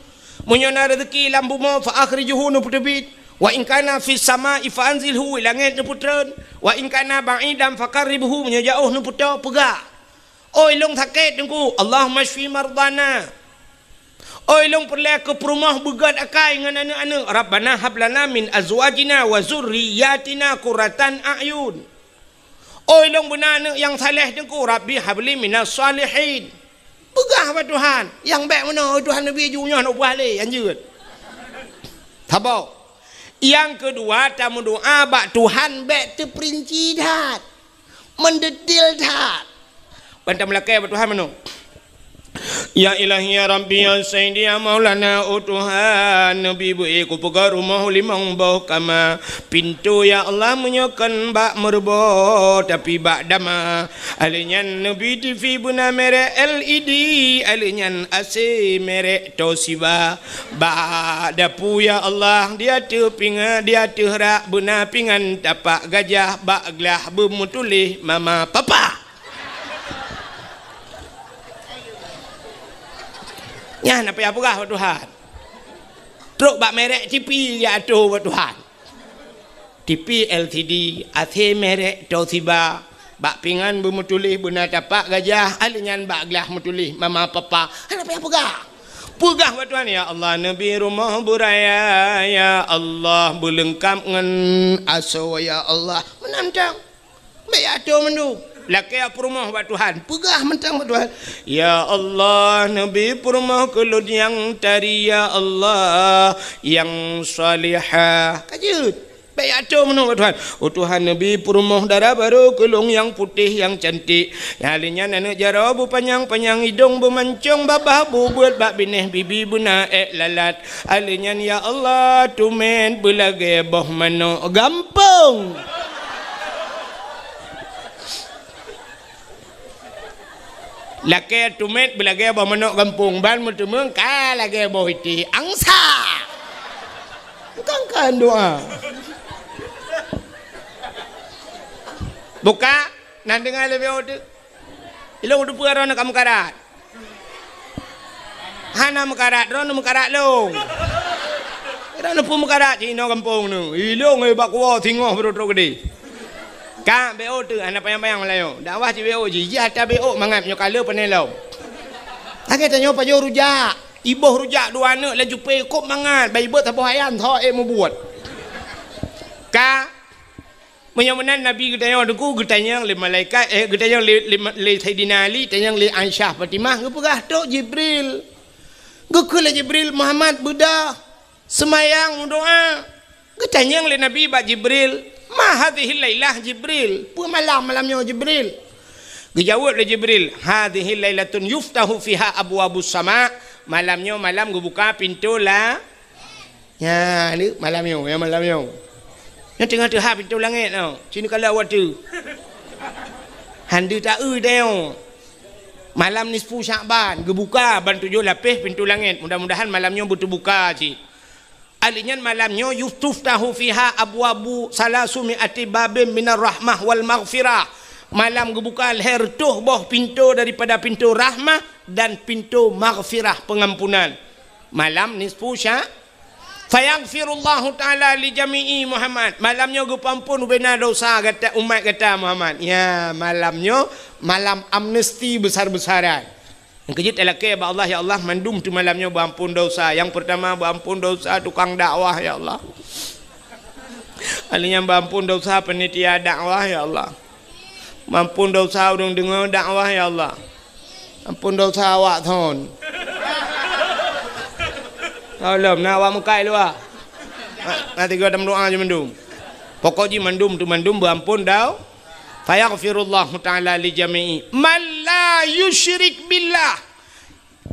S1: Munyana rezeki lambu mo fa akhrijuhu nu putebit, wa in kana fis sama'i fa anzilhu, langit nu putren, wa in kana ba'idan fa qarribhu, munyo jauh nu puto pegah. Oi long sakit dengku, Allahumma shfi mardana. Oi long perle ke perumah begat akai ngan anak-anak, Rabbana hab lana min azwajina wa zurriyyatina qurratan a'yun. Oi long benar yang saleh dengku, Rabbi habli minas salihin. Pegah pada Tuhan. Yang baik mana Tuhan Nabi junya nak buah le anjut. Tabau. Yang kedua tamu doa bak Tuhan baik terperinci dah. Mendetil dah. Bantam lakai bak Tuhan mana? Ya ilahi ya Rabbi ya Sayyidi ya Maulana, oh Tuhan Nabi bu'i ku pegar rumah limang bau kama pintu ya Allah menyokan bak merbo tapi bak dama alinyan Nabi TV buna merek LED alinyan AC merek Toshiba bak dapu ya Allah dia tu pinga dia tu rak buna pingan tapak gajah bak gelah bermutulih mama papa. Ya, nak payah pegah buat Tuhan. Truk bak merek TV ya tu buat Tuhan. TV LCD, AC merek Toshiba, bak pingan bermutulih buna tapak gajah, alingan bak gelah mutulih mama papa. Nak payah pegah. Pegah buat Tuhan ya Allah, Nabi rumah buraya ya Allah, berlengkap dengan aso ya Allah. Menantang. Baik atu mendu. laki perumah buat Tuhan. Pegah mentang buat Tuhan. Ya Allah, Nabi perumah kelud yang tari, ya Allah yang salihah. Kajut. Baik atur mana buat Tuhan. Oh Tuhan, Nabi perumah darah baru kelung yang putih yang cantik. Yang halinya nenek jara bu panjang hidung bu mancung babah bu buat bak bineh bibi bu naik lalat. Halinya ya Allah tumen belage boh mano gampang. Laki tumet belage boh mano gampung ban mutumeng ka lage boh iti angsa. Bukan kan doa. Buka nan dengar lebih ode. Ilo udah puara nak kamu karat. Hana mekarat, rono mekarat long. Rono pun mekarat Cina kampung nu. Ilo ngai bak kuah tinggal berdua gede. Kak beo tu anak payang-payang Melayu. Dakwah ci beo ji. Ya ta beo mangap nyo kala penelo. Ake tanyo pajo rujak. Iboh rujak dua anak laju pe kop mangat. Bayi buat apa ayam tho mu buat. Kak menyamanan Nabi getanya deku getanya le malaikat getanya le Sayyidina Ali tanya le Aisyah Fatimah gepegah tok Jibril gekule Jibril Muhammad Buddha semayang doa getanya le Nabi ba Jibril ma hadhihi lailah Jibril pu malamnya Jibril dijawab le Jibril hadhihi lailatun yuftahu fiha abwabus sama malamnya malam gebuka pintu lah ya ni malamnya ya malamnya. Yang tengah tu hab pintu langit tau. Sini kalau awak tu. Handu tak deo. Malam ni 10 Syakban gebuka ban 7 lapis pintu langit. Mudah-mudahan malamnya betul buka cik. Alinya malamnya yuftahu fiha abwabu salasumi babim minar rahmah wal maghfirah. Malam gebuka leher tuh boh pintu daripada pintu rahmah dan pintu maghfirah pengampunan. Malam ni 10 Syakban. Fayaghfirullahu ta'ala li jami'i Muhammad. Malamnya gupampun bena dosa kata umat kata Muhammad. Ya, malamnya malam amnesti besar-besaran. Yang kejut elake ba Allah ya Allah mandum tu malamnya berampun dosa. Yang pertama berampun dosa tukang dakwah ya Allah. Alinya berampun dosa penitia dakwah ya Allah. Mampun dosa orang dengar dakwah ya Allah. Ampun dosa awak thon. Alam nak awak mukai lu ah. Nanti gua dalam doa je mendum. Pokoknya mendum tu mendum berampun dah. Fayaghfirullahu ta'ala li jami'i man la yusyrik billah.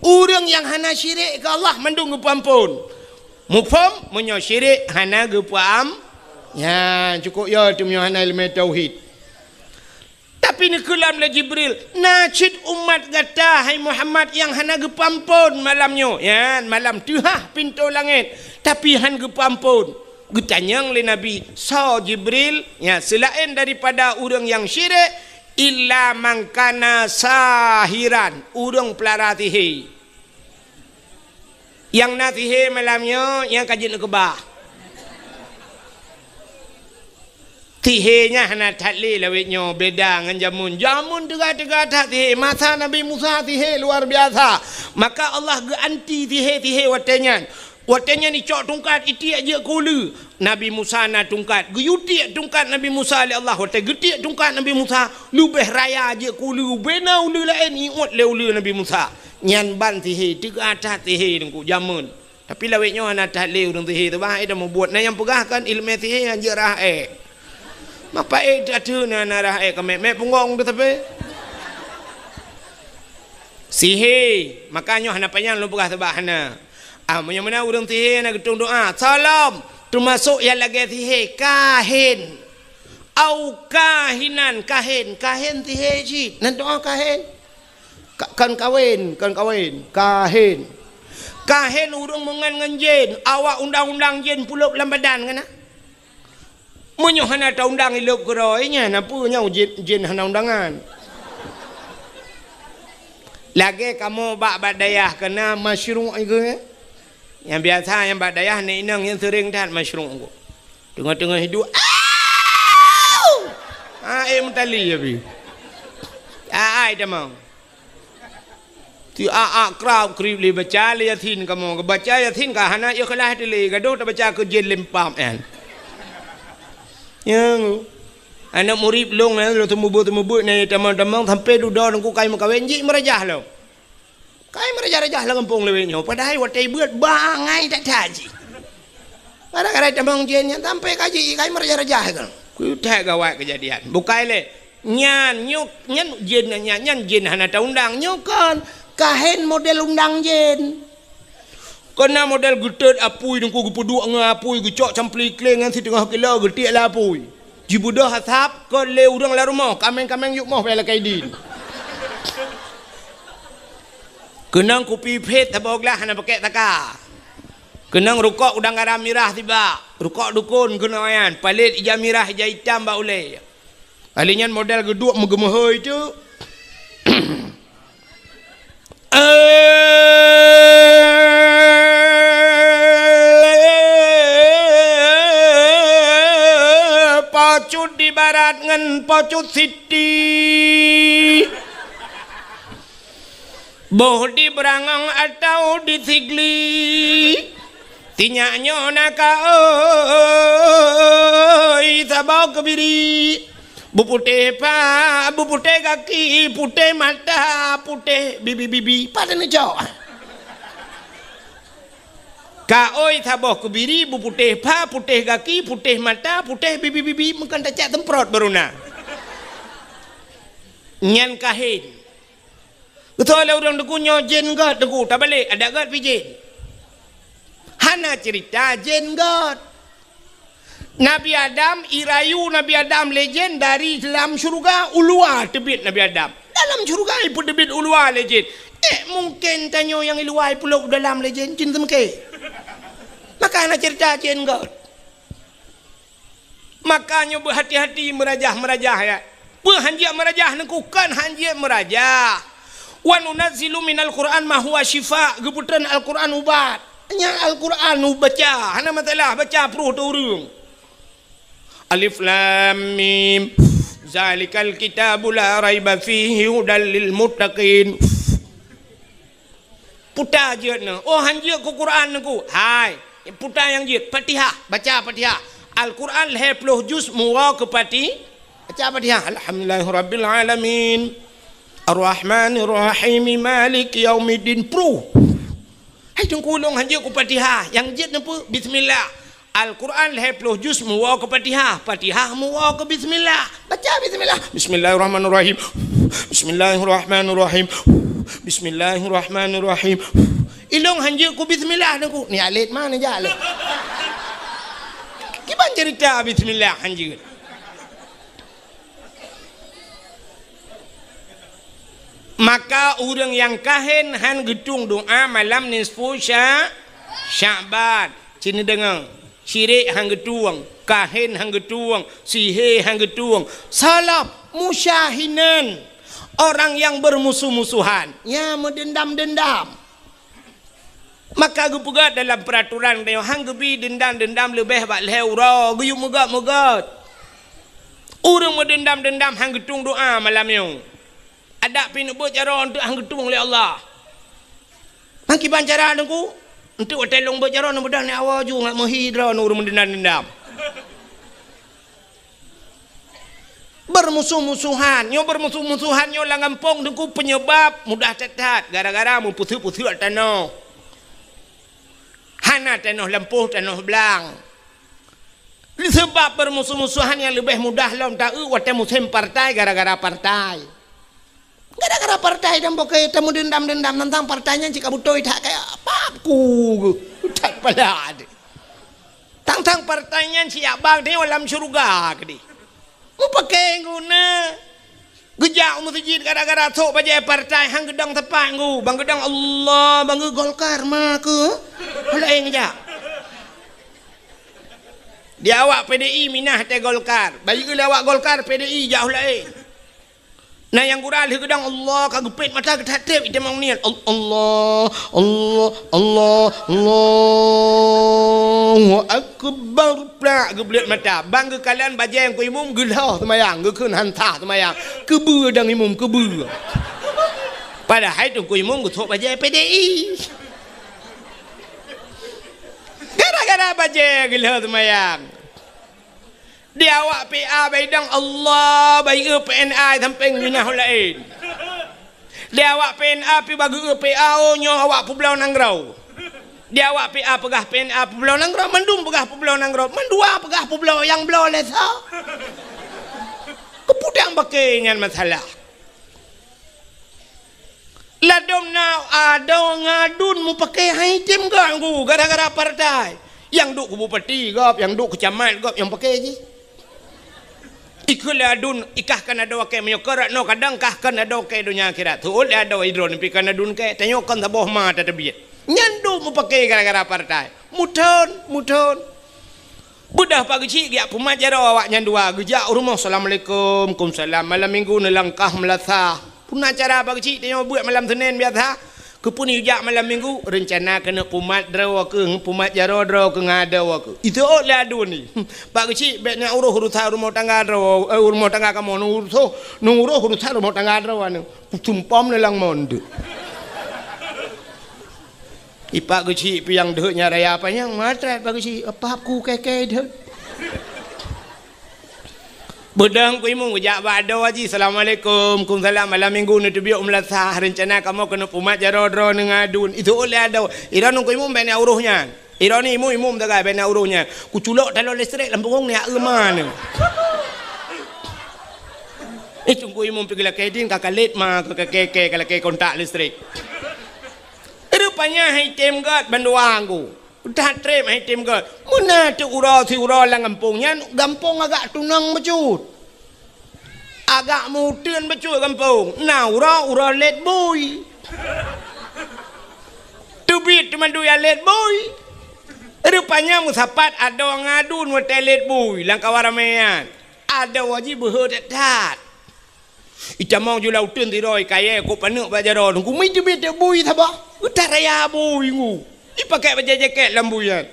S1: Orang yang hana syirik ke Allah mendum berampun. Mufham menyo syirik hana gepam. Ya cukup ya tu menyo hana ilmu tauhid. Tapi ni kelam la Jibril najid umat kata hai Muhammad yang hana gepampun malamnya ya malam tuhah pintu langit tapi han gepampun getanyang le Nabi so Jibril ya selain daripada orang yang syirik illa mangkana sahiran orang pelaratihi yang natihi malamnya yang kajian kebah tihenya hana tatli lawitnya beda dengan jamun tega-tega tak tihe masa Nabi Musa tihe luar biasa maka Allah ganti tihe watenya ni cok tungkat iti aja kulu Nabi Musa na tungkat guyuti tungkat Nabi Musa li Allah wate getik tungkat Nabi Musa lubeh raya aja kulu bena ulu lain iot le ulu Nabi Musa nyan ban tihe tega tak tihe dengku jamun tapi lawitnya hana tatli urang tihe tu bah ida mau buat na yang pegahkan ilmu tihe hanya rahe Mapa ada narah kemek punggong tu tapi sihir makanya hana panjang lu pegah sebab hana mana orang sihir nak getung doa salam termasuk yang lagi sihir kahin au kahinan kahin sihir cik nan doa kahin kan kawin kahin urung mengan jin awak undang-undang jin pulup dalam badan kan Munyo hana ta undang ilok keroinya napunya jin hana undangan. Lagi kamu bak badayah kena masyru' itu Yang biasa yang badayah ni inang yang sering dah masyru' ku. Tengah-tengah hidup mentali ya bi. Demang. Ti krab krib li baca li yatin kamu baca yatin ka hana ya kelah dili gaduh ta baca ke jin lempam an. Yang anak murid long lo temu ni teman-teman sampai duduk nunggu kai makawin ji merajah lo kai merajah lah kampung lewenya padahal watai buat bangai tak taji kadang-kadang teman jennya sampai kaji kai merajah kan ku tak gawat kejadian bukai le nyan jen hana ta undang nyokan kahen model undang jen kena model getet apui nungku gepuduk ngapui gecok campli kleng ngan setengah kilo getik lah apui jibudah hasap ke le urang la rumah kameng yuk moh bela kaidin kenang kopi pet taboglah hana pakai taka kenang rukuk udang garam mirah tiba rukuk dukun kenayan palit ija mirah ija hitam ba ule alinyan model geduk megemehoi tu Pocut di barat ngan pocut siti boh di berangang atau di sigli tinyaknya naka oi sabau kebiri bupute pa bupute kaki putih mata putih bibi pada ni jauh ka oi sabau kebiri bupute pa putih kaki putih mata putih bibi mungkin tak cak temprot beruna nyan kahin betul lah orang deku nyojen god deku tak balik ada god pijin hana cerita jen god Nabi Adam irayu Nabi Adam legend dari dalam syurga ulua tebit Nabi Adam dalam syurga pun tebit ulua legend mungkin tanyo yang iluai pulau dalam legend jin semke maka hana cerita jen god makanya berhati-hati merajah ya berhanjia merajah nengkukan hanjia merajah wa nunazzilu minal Qur'an ma huwa syifa geputan Al-Qur'an ubat nya Al-Qur'an baca hana masalah baca peruh tu urang alif lam mim zalikal kitabu la raiba fihi hudal lil muttaqin puta je na oh hanjia ku Quran ku hai puta yang je Fatihah baca Fatihah Al-Qur'an 20 juz muwa ke pati baca Fatihah alhamdulillahirabbil alamin Ar-Rahmanir Rahim Maliki Yaumiddin Pro. Hai tungkulong hanja ku Fatihah. Yang jet nampu bismillah. Al-Quran 20 juz muwa ke Fatihah. Fatihah muwa ke bismillah. Baca bismillah. Bismillahirrahmanirrahim. Bismillahirrahmanirrahim. Bismillahirrahmanirrahim. Ilong hanja ku bismillah nangku. Ni alit mana je alit. Kiban cerita bismillah hanja. Maka orang yang kahin han gedung doa malam nisfu Sya'ban. Cina dengar. Syirik hang gedung, kahin hang gedung, sihir hang gedung. Salaf musyahinan. Orang yang bermusuh-musuhan. Ya mendendam-dendam. Maka gupegat dalam peraturan dia hang gebi dendam-dendam lebih bak leura, guyuk megat-megat. Orang mendendam-dendam hang gedung doa malam yang ada pinuk buat cara untuk hang gedung oleh Allah. Maki bancara nungku untuk telong buat cara nang bedah ni awal ju ngat mahidra nur mendendam-dendam. Bermusuh-musuhan, nyo bermusuh-musuhan nyo lang ngampong nungku penyebab mudah tetat gara-gara mu putu-putu tanah. Hana tanah lempuh tanah belang. Sebab bermusuh-musuhan yang lebih mudah lom tak wate musim partai gara-gara partai. Gara-gara partai dan pakai temu dendam-dendam tentang partainya jika butoi tak kayak apa aku tak pada ada tentang partainya siap bang dia dalam syurga kedi mu pakai guna gejak masjid gara-gara sok bajai partai hang gedang tepat ngu bang gedang Allah bang Golkar mah ke lain aja dia awak PDI minah teh Golkar bagi ke awak Golkar PDI jauh lain. Nah yang gurah li gedang Allah kagupit mata ketatip ide mau niat Allah Allahu akbar plak geblet mata bang ke kalian baca yang ku imum gelah semayang ke keun hantah semayang kebeu dang imum kebeu padahal tu ku imum ku tok baca PDI gara-gara baca gelah semayang Dia awak PA baidang Allah bayi PNA tamping minah lain. Dia awak PNA pi bagi PA nyo awak Pulau Nangrau. Dia awak PA pegah PNA Pulau Nangrau, mendum pegah Pulau Nangrau, mendua pegah Pulau yang belau lesa. Kepudang pakai ngan masalah. Ladom now ada ngadun mu pakai haitim ganggu gara-gara partai. Yang duk ke bupati gop, yang duk ke camat gop yang pakai je. Ikul adun ikahkan ada wakai menyokorat no kadang kahkan ada wakai dunia akhirat. Tu oleh ada hidron pikan adun ke tanyakan taboh mata tebiat. Nyandu mu pakai gara-gara partai. Mudon. Budah pagi cik dia pemajar awak nyandua gejak rumah assalamualaikum, kumsalam malam minggu nelangkah melasah. Puna cara pagi cik tanya buat malam Senin biasa. Kepuni ujak malam minggu rencana kena pumat draw ke pumat jaro draw ke ngada ke. Itu oleh adu ni. Pak kecil bet nak urusan rumah tangga draw rumah tangga kamu urusan rumah tangga draw anu. Tumpam nelang monde. Ipak kecil piang dehnya raya apa yang matrat pak kecil apa aku keke deh. Bedang ku imung ujak bado haji assalamualaikum kumsalam malam minggu ni tubiuk melasah rencana kamu kena pumat jaro-jaro nengadun itu oleh ada iran ku imung bena uruhnya iran ni imum tagai bena uruhnya ku culok talon listrik lampung ni mana tunggu imum pergi lah kedin kakak let mah ke keke kalau ke kontak listrik rupanya haitem gat banduang ku udah trem haitem gat mana tu urau lang kampungnya gampung agak tunang becut agak mudun becut kampung nah urau let boy tubit cuma ya let boy rupanya musapat ada ngadun hotel let boy lang kawaramean ada wajib berhodat ita mau julau tun tiroi kaya ko panuk bajaro ku mi tubit boy thaba utaraya boy ngu dipakai baju jaket lambuyan.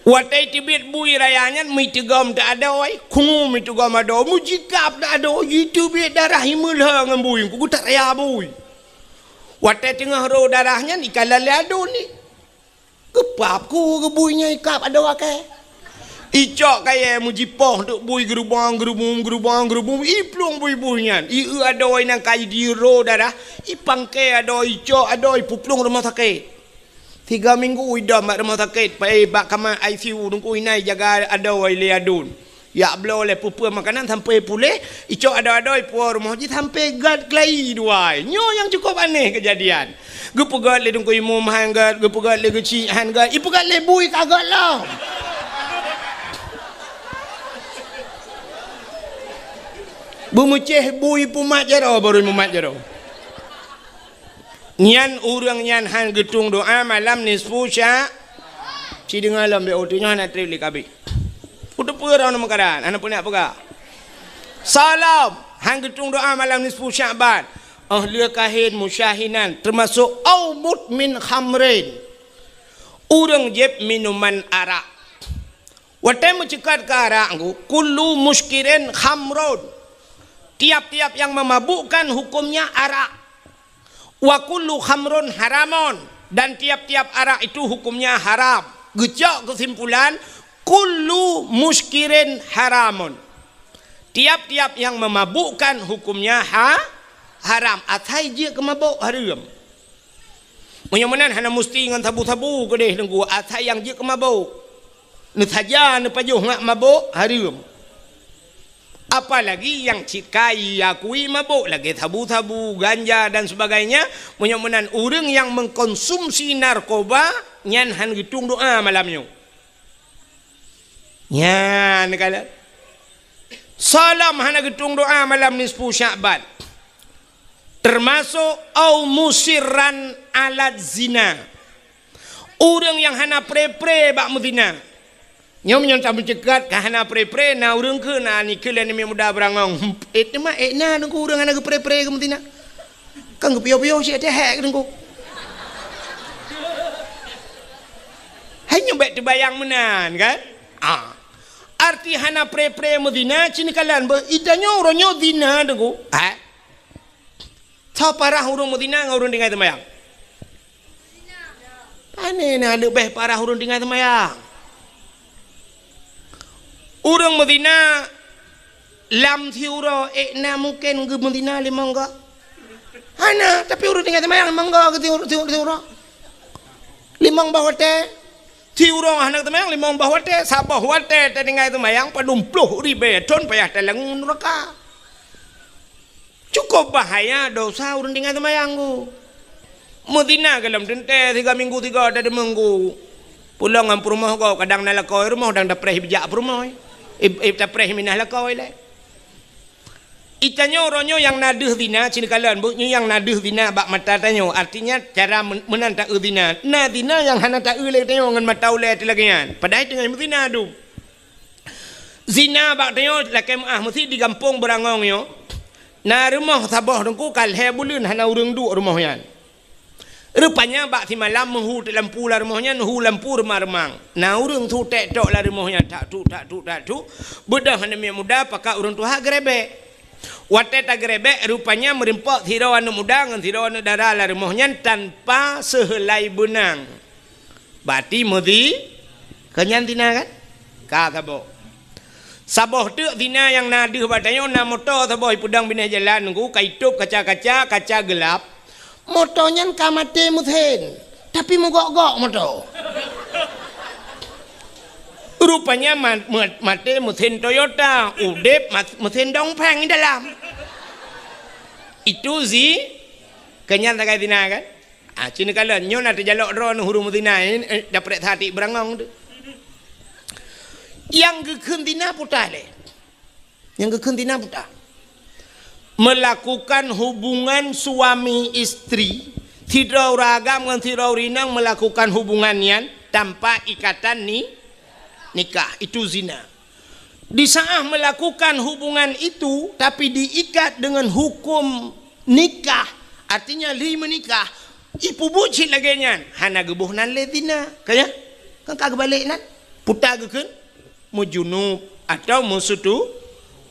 S1: Watai tibit bui rayanya mitigam tak ada oi, kungu mitigam ada, mujikap tak ada, itu bit darah himulha dengan bui, ku tak raya bui. Watai tengah ro darahnya ni kalale ado ni. Kepap ku ke buinya ikap ada wakai. Icok kaya mujipoh duk bui gerubang iplung bui-buinya. Iu ada oi nang kai di ro darah, ipangke ada icok ada puplung rumah sakit. 3 minggu udah mak rumah sakit, pai bak kamar ICU nunggu inai jaga ada oi leadun. Ya belo le pupu makanan sampai pulih, icok ada puar rumah ji sampai gad klai duai. Nyo yang cukup aneh kejadian. Gepugat le nunggu imum hanggat, gepugat le geci hanggat, ipugat le bui kagak lah. Bumuceh bui pumat jaro baru mumat jaro. Nyan urang nyan han getung doa malam nisfu sya. Ci dengar lam be otinya nak trip likabi. Udah pura nama keadaan, anak punya apa? Salam, han getung doa malam nisfu Sya'ban. Ahli kahin musyahinan termasuk aumut min khamrin. Urang jeb minuman arak. Watai mencekat ke arak ku, kullu muskirin khamrun. Tiap-tiap yang memabukkan hukumnya arak. Wa kullu khamrun haramun, dan tiap-tiap arak itu hukumnya haram. Gejak kesimpulan kullu muskirin haramun. Tiap-tiap yang memabukkan hukumnya haram. Atai je kemabuk haram. Menyamunan hana mesti dengan tabu-tabu ke deh nunggu atai yang je kemabuk. Ni saja ni pajuh ngak mabuk haram. Apalagi yang cikai akui mabuk lagi tabu-tabu ganja dan sebagainya. Menyamunan orang yang mengkonsumsi narkoba nyan han gitung doa malamnya. Nyan kala salam hana gitung doa malam nisfu Sya'ban. Termasuk au musirran alat zina. Orang yang hana pre-pre bak muzina. Nyom nyom tak mencegat kahana pre-pre na urang ke na ni ke ni muda berangong. Mah na nunggu urang hana ke pre-pre ke muzina. Kan ke pio-pio si ada hak nunggu. Hanya baik terbayang menan kan? Arti hana pre-pre muzina cini kalan be idanya orangnya zina nunggu. Tau parah urang muzina ngau urang dengai terbayang. Ane na lebih parah urang dengai terbayang. Urang Medina lam thiuro na mungkin ke Medina limang ga. Hana tapi urang tinggal temayang limang ga ke thiuro. Limang bawate thiuro hana temayang limang bawate sabah wate tinggal temayang padumpluh ribe ton payah telangun neraka. Cukup bahaya dosa urang tinggal temayang ku. Medina kalam tente 3 minggu 3 ada minggu. Pulang ngam rumah kau kadang nalakoi rumah kadang dapreh bijak rumah. Dapreh minah lakoi le. Itanyo ronyo yang naduh dina cina kalan buknya yang naduh dina bak mata tanyo artinya cara menanta dina. Na dina yang hana ta le tanyo ngan mata ule tilagian. Padahal dengan dina du. Zina bak tanyo lakem mesti di kampung berangong yo. Na rumah sabah dengku kalhe bulun hana urang du rumah yan. Rupanya bak si malam mehu lampu lah rumahnya, mehu lampu remang-remang. Nah urang tu tek-tok lah rumahnya, tak tu. Bedah hana muda pakai urang tu hak gerebek. Wate tak gerebek rupanya merimpak thiro anu muda dengan thiro anu darah lah rumahnya tanpa sehelai benang. Berarti mesti kenyan tina kan? Ka sabah. Sabah tu tina yang naduh batanya na motor sabah pudang bina jalan nunggu kaitup kaca gelap. Motornya kamate muthen tapi mogok-gok motor. Rupanya mate muthen Toyota, udep muthen dongpeng di dalam. Itu kenyan tak kaya tina kan? Cina kala nyon ada jalok ron huru mutina ini dapat hati berangong tu. Yang kekentina putar le. Yang kekentina putar. Melakukan hubungan suami istri tidak ragam dengan tidak rinang melakukan hubungannya tanpa ikatan nikah itu zina. Di saat melakukan hubungan itu tapi diikat dengan hukum nikah artinya li menikah ipu bucin lagi nyan hana gebuh nan le zina kaya kan kagak balik nan putar gekeun mujunub atau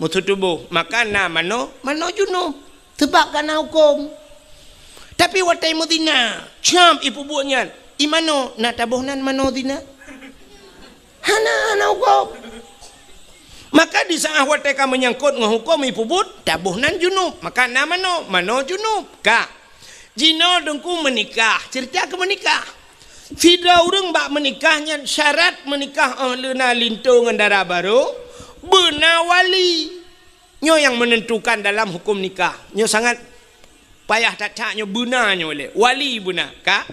S1: musutubuh maka mano junub tebak kana hukum tapi watai Medina cam ibu buatnya imano na tabuhnan mano dina hana hukum maka di saat watai ka menyangkut ngahukum ibu buat tabuhnan junub maka mano junub ka jino dengku menikah cerita ke menikah tidak urang bak menikahnya syarat menikah lena lintu ngendara baru benar wali nyo yang menentukan dalam hukum nikah nyo sangat payah tak nyo benar nyo oleh wali benar ka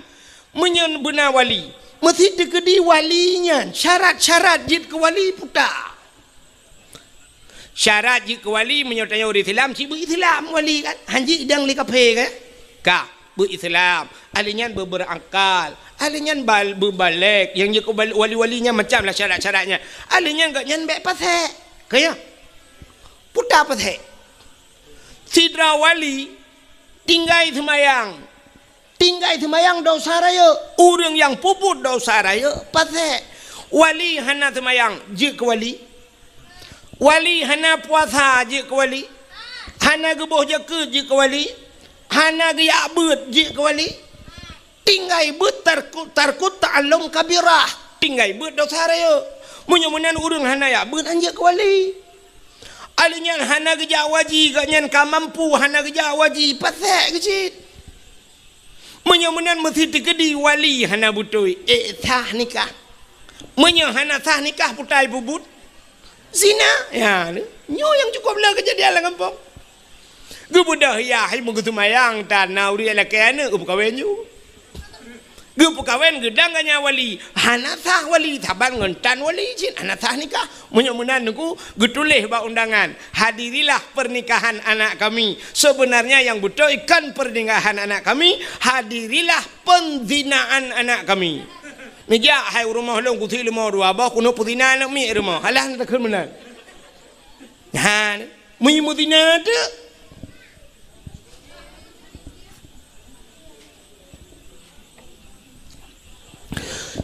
S1: menyen benar wali mesti dikedi walinya syarat-syarat jid ke wali puta syarat jid ke wali menyotanya uri Islam si Islam wali kan hanji idang li kape ka Islam alinyan berangkal alinyan berbalik yang je wali-walinya macam lah syarat-syaratnya alinyan gak nyan bek pasek kaya putar pasek sidra wali tinggai semayang dosa raya urang yang puput dosa raya pasek wali hana semayang je ke wali hana puasa je ke wali hana gebuh je ke wali hana gaya bet je ke wali tinggai bet tarkut ta'allum kabirah tinggai bet dosa raya munyamunan urang hana ya bet anje ke wali alinyan hana geja waji ganyan ka mampu hana geja waji pasek kecil munyamunan mesti digedi wali hana butoi sah nikah munya hana sah nikah putai bubut zina ya nyo yang cukup lah kejadian lah kampung gebudah ya hai menggutu mayang tanah uri ala kena upkawen yu gepu kawen gedang ganya wali hana sah wali taban ngentan wali jin hana sah nikah munyamunan niku getulih ba undangan hadirilah pernikahan anak kami sebenarnya yang betul ikan pernikahan anak kami hadirilah penzinaan anak kami meja hai rumah long kuthi lima dua ba kuno puzina anak mi rumah halah nak kemenan han mudina tu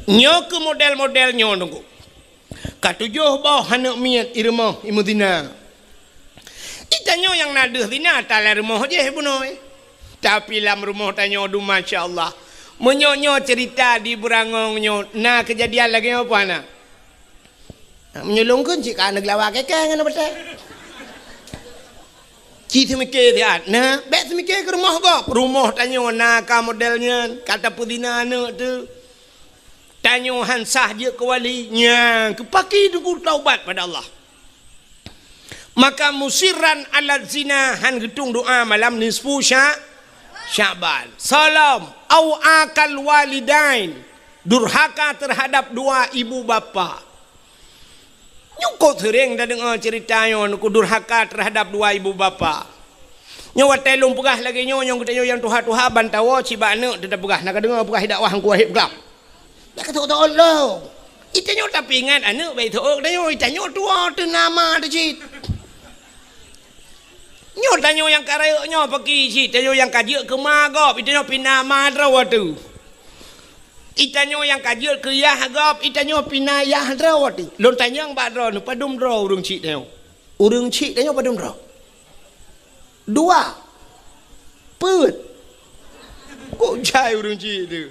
S1: nyo ke model-model nyo nunggu katujuh bawah hanak miat irmah imudina itanyo yang naduh dina tala rumah je bunoy tapi lam rumah tanyo du masyaallah menyonyo cerita di berangong nyo nah kejadian lagi apa nak menyolongkan cik kan neglawa kekang kan betul cik semikir dia nah bet semikir ke rumah rumah tanya nak modelnya kata pudina anak tu tanya hansah je ke walinya kepaki tunggu taubat pada Allah maka musiran ala zina han gedung doa malam nisfu Syaban salam au akal walidain durhaka terhadap dua ibu bapa nyukut sering dah dengar ceritanya nuku durhaka terhadap dua ibu bapa nyawa telung pegah lagi nyong kita yang tuha-tuha bantawa cibak anak dia pegah nak dengar pegah hidak wahang kuahib pegah nak kata Allah itanya tapi ingat anak baik tu dia itanya tua tu nama tu cik nyo tanyo yang karaya nyo pergi si tanyo yang kajik ke magop itanyo pina madra watu itanyo yang kajik ke yah gop itanyo pina yah dra watu lon tanyo yang badra nu padum dra urung cik tanyo padum dra dua put kok jai urung cik tu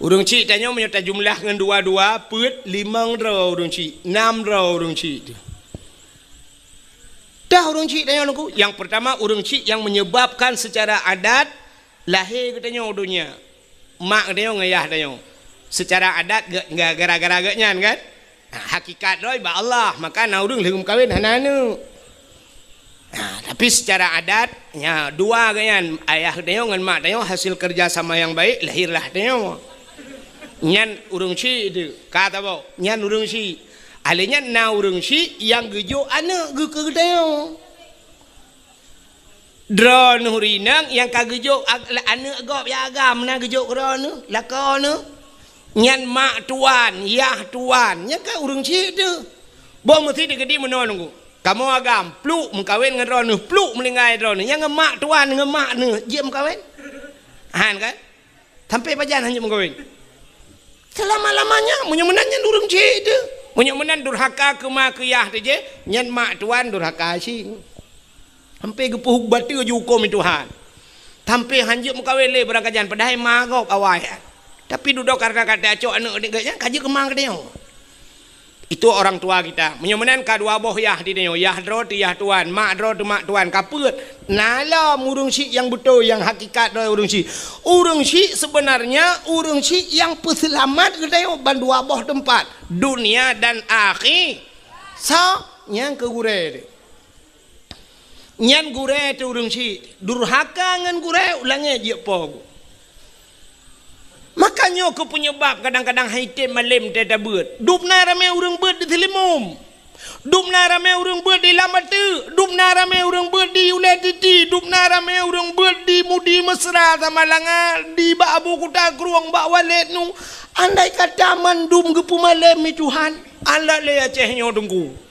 S1: urung cik tanyo menyerta jumlah dengan dua-dua put 5 dra urung cik 6 dra urung cik tu dah urung cik tanya aku yang pertama urung cik yang menyebabkan secara adat lahir katanya dunia mak katanya ngayah tanya secara adat gara-gara gaknya kan hakikat doi ba Allah maka na urung lehum kawin hananu tapi secara adat ya dua ganyan ayah tanya dengan mak tanya hasil kerja sama yang baik lahirlah tanya nyan urung cik itu kata bau nyan urung cik alenya na urung si yang gejo anak ge kedayong dron hurinang yang kagejo anak gop ya agam na gejo kron lakon nyan mak tuan yah tuan nya ka urung si tu bo mesti digedi menon ku kamu agam pluk mengkawin dengan ron pluk melingai ron yang mak tuan dengan mak ne je mengkawin han kan sampai pajan hanya mengkawin selama-lamanya menyemenannya urung si tu menyemenan durhaka ke mak ke yah tu je nyan mak tuan durhaka sing sampai gepuhuk batu je hukum Tuhan sampai hanjuk mengkawin le berangkajan padahal magop awal tapi duduk karena kata acok anak dia kaji kemang dia itu orang tua kita menyemenan kadua boh yah di dia yah dro tu yah tuan mak dro tu mak tuan kaput nala urung si yang betul yang hakikat do urung si sebenarnya urung si yang peselamat kita bandua boh tempat dunia dan akhir so yang ke gure nyan gure tu urung si durhaka ngan gure ulangnya je po makanya aku penyebab kadang-kadang haitim malam tiada beut dupna ramai urang beut di Telimum dupna ramai urang beut di Lamatu dupna ramai urang beut di Ulatiti dupna ramai urang beut di Mudi Mesra sama Langar di Bak Abu Kuta Keruang Bak Walid nu andai kata mandum gepu malam ni Tuhan alat le Acehnya dengku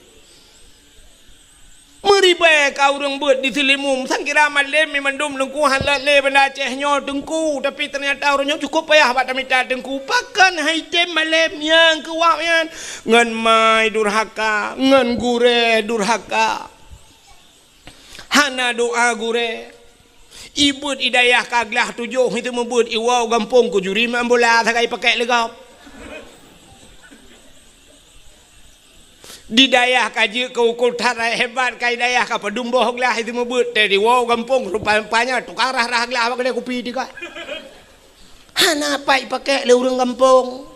S1: meribai kau urang beut di Telimum sangkira malam mi mandum dengku halat le benda Acehnya dengku tapi ternyata orangnya cukup payah buat minta dengku pakan haitem malam yang kuat yang ngan mai durhaka ngan gure durhaka hana doa gure ibut idayah kaglah tujuh itu membut iwau gampung ku juri mambola sakai pakai legap di dayah kaji ke ukul tarai hebat kai dayah ka padumboh glah itu membut dari wow gampung rupanya tukarah rah glah apa kopi dika hana pai pakai le urang gampung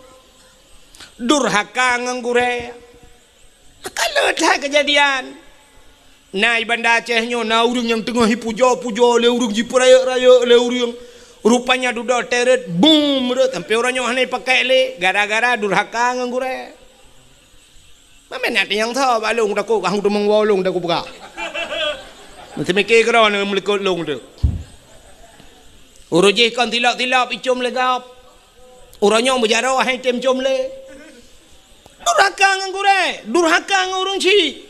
S1: durhaka nganggure kalau dah kejadian nai banda Acehnya na urang yang tengah puja-puja le urang ji raya le urang rupanya duda teret boom sampai orangnya hanai pakai le gara-gara durhaka nganggure mana nak yang tahu balung dah kau tu mengwalung dah kau buka. Nanti mikir kerana melekut long tu. Urujih kan tilap-tilap icum legap. Orangnya berjarah hai tem cum le. Durhaka ngure, durhaka ngurung ci.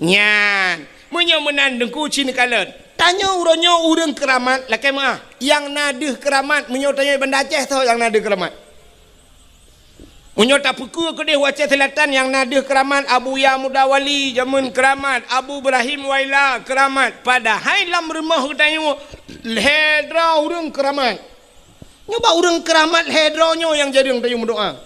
S1: Nyan, menyemenan dengku cini kalan. Tanya orangnya urang keramat, lakai mah. Yang nadih keramat, menyotanya benda Aceh tahu yang nadih keramat. Menyota pukul ke dia Aceh Selatan yang nadih keramat Abu Ya Mudawali jamun keramat Abu Ibrahim Waila keramat pada hailam rumah katanya hedra urang keramat nyoba urang keramat hedronyo yang jadi yang tayu doa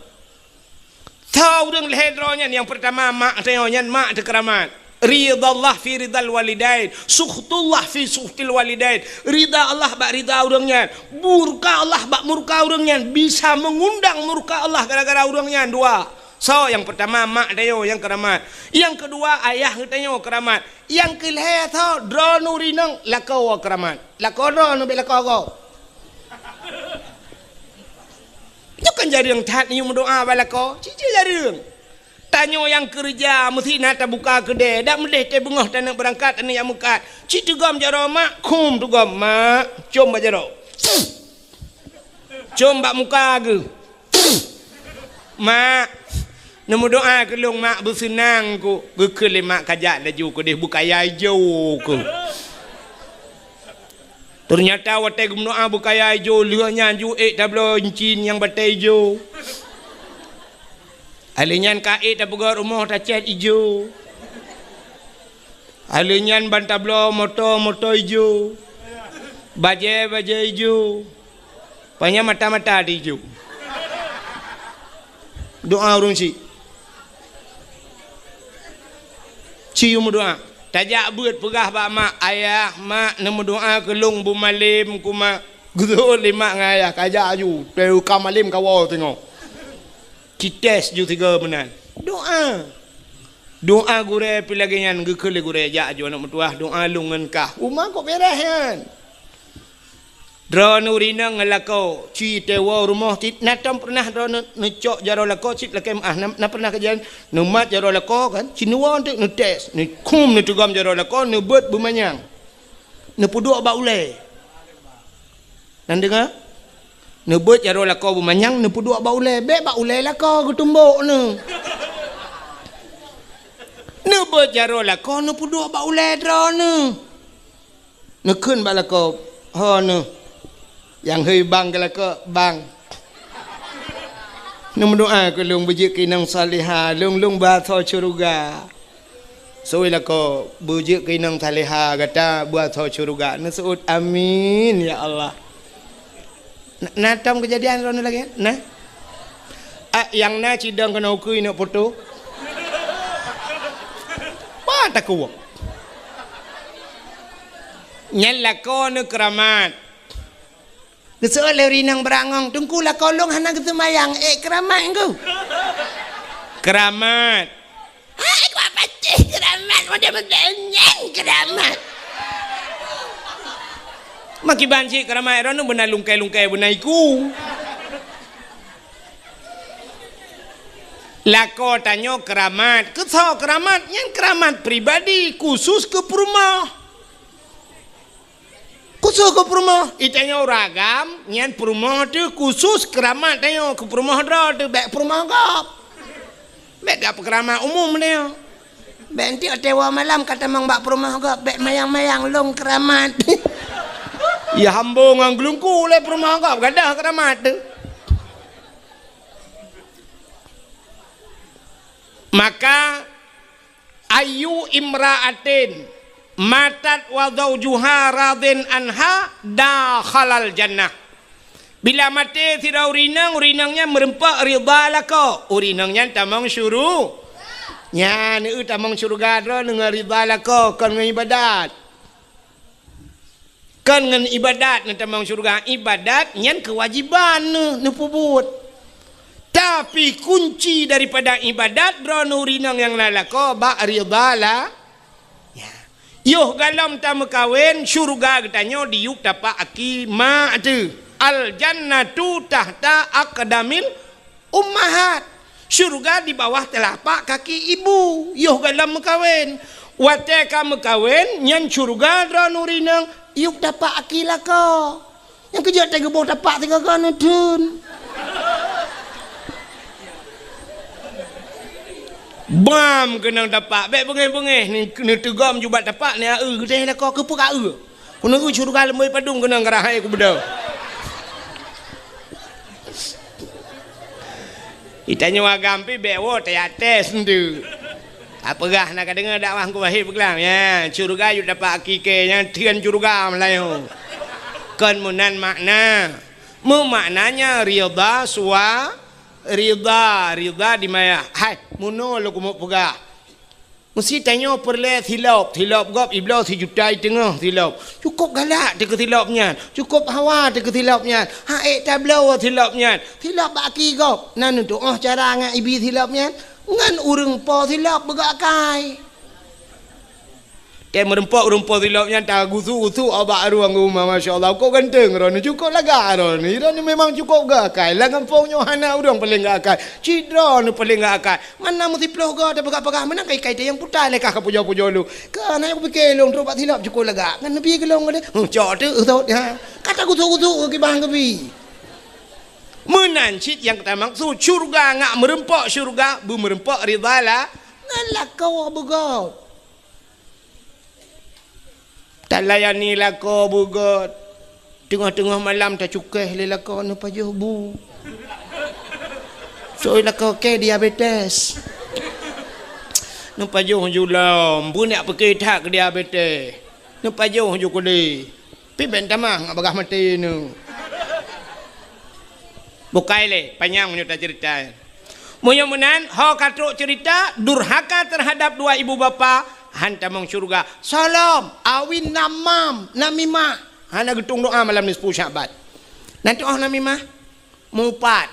S1: Tahu รื่องlehernya yang pertama mak tanya mak tu keramat. Ridallah fi ridal walidain, sukhtullah fi sukhtil walidain. Rida Allah bak rida orangnya, murka Allah bak murka orangnya, bisa mengundang murka Allah gara-gara orangnya. Dua. So yang pertama mak tayo yang keramat. Yang kedua ayah tayo keramat. Yang kelima tau dronu rinang lakau keramat. Lakau dronu be lakau kau. Itu kan jadi yang taat ni mendoa balako. Cici jadi yang. Tanya yang kerja mesti nak buka kedai. Dak mendeh te bengah tak nak berangkat ni yang mukat. Cici gam jaro mak, kum tu gam mak. Cum ba jaro. Cum bak muka ke. Mak, nemu doa ke long mak bersenang ku. Gekele mak kajak laju ku deh buka yai jauh ku. Ternyata watai gumnoa buka yai jauh lihatnya ju tablo encin yang batai jauh. Alinyan kait tak pegang rumah tak cat hijau. Alinyan ban tablo motor hijau. Baje hijau. Banyak mata-mata di hijau. Doa urung si. Cium doa. Tajak buat pegah bak mak ayah mak nemu doa kelung bu malim ku mak. Gudul lima ngayah kajak ju. Teu kamalim kawa tengok. Cites ju tiga benan. Doa. Doa gure pilagenyan gekele gure jak ju anak metuah doa lungan kah. Umah kok beres kan. Drone urina ngelako ci tewa rumah tit natam pernah drone necok jaro lako cit lakem na pernah kejadian numat jaro lako kan cinua untuk netes ni kum ni tugam jaro lako ne bet bumanyang. Ne puduk ba ule. Nan dengar? Nebut jaro lako bumanyang ne puduk ba ule be ba ule lako ketumbuk ne. Nebut jaro lako ne puduk ba ule drone. Ne keun ba lako ha ne. Yang hei bang ke lako bang. Ne mendoa ke lung bujik kinang salihah lung ba tho syurga. So lako bujik kinang salihah kata buat tho syurga. Ne seut amin ya Allah. Natam kejadian rono lagi nah yang na cidang kena ukui nak foto apa tak kuat nyala ko ne keramat kesoal rinang berangong tungku lah kolong hana ketemayang keramat engkau keramat aku apa sih keramat ada menyenyeng keramat maki banci keramai rono benar lungkai benar iku. Lako tanya keramat, ketau keramat yang keramat pribadi khusus ke perumah. Khusus ke perumah, itanya ragam, yang perumah tu khusus keramat tanya ke perumah dah tu bek perumah kau. Bek gap keramat umum dia. Bek nanti tewa malam kata mang bak perumah kau bek mayang-mayang long keramat. Ya hambung ang gelungku le perumah kau gadah keramat tu. Maka ayu imra'atin matat wa zawjuha radin anha dakhalal jannah. Bila mati tidak urinangnya merempak ridha lako. Urinangnya tamang syuru. Nya ni tamang syurga dro dengan ridha lako kan ibadat. Kan dengan ibadat nanti memang syurga ibadat yang kewajiban ne pubut. Tapi kunci daripada ibadat dronu rinang yang lalako bak ridala. Ya. Yuh galam tamu kawin syurga katanya diuk dapat aki ma tu. Al jannatu tahta aqdamil ummahat. Syurga di bawah telapak kaki ibu. Yuh galam kawin. Wate kamu kawin yang syurga dronu rinang yuk dapat akilah kau. Yang kerja tega bau dapat tiga kan dun. Bam kena dapat. Baik bengih-bengih ni tegam juga dapat ni gede lah kau kepu ka Kena syurga lemui padung kena ngerahai ku beda. Itanya wagam pi bewo tayates ndu. Apakah nak dengar dakwah ku wahid berkelam ya syurga you dapat akiknya tian syurga melayu kan munan makna maknanya ridha Rida di maya. Hai, muno lu kumuk pegah. Mesti tanya perle tilap gop iblau si jutai tengah tilap. Cukup galak dia ke tilapnya. Cukup hawa dia ke tilapnya. Haik tablau tilapnya. Tilap baki gop. Nan tu cara ngan ibi tilapnya. Ngan urang po tilap begak kai. Dia merempak tilapnya tak gusu abak ruang rumah masya-Allah. Kau ganteng ron cukup laga ron. Ron ni memang cukup gakai. Lah kampungnya hana urang paling gakai. Cidra ni paling gakai. Mana mesti ploh ga ada pegak-pegak mana kai dia yang putar lekah ke pujo-pujo lu. Kan aku fikir long terus tilap cukup laga. Kan nabi gelong dia. Cok tu ha. Kata gusu ke bang kebi. Menancit yang kita maksud syurga ngak merempak syurga bu merempak ridala. Ngalah kau begot. Tak layani lako bugot. Tengah-tengah malam tak cukai le lako no pajuh bu. So lako ke diabetes. No pajuh julam, bu nak pergi tak ke diabetes. No pajuh ju kuli. Pi ben tamang abagah mati nu. Bukai le panjang punya cerita. Mudah-mudahan ho katruk cerita durhaka terhadap dua ibu bapa hantamang syurga. Salam awin namimah. Hana getung doa malam ni 10 Syaban. Nanti namimah mupat.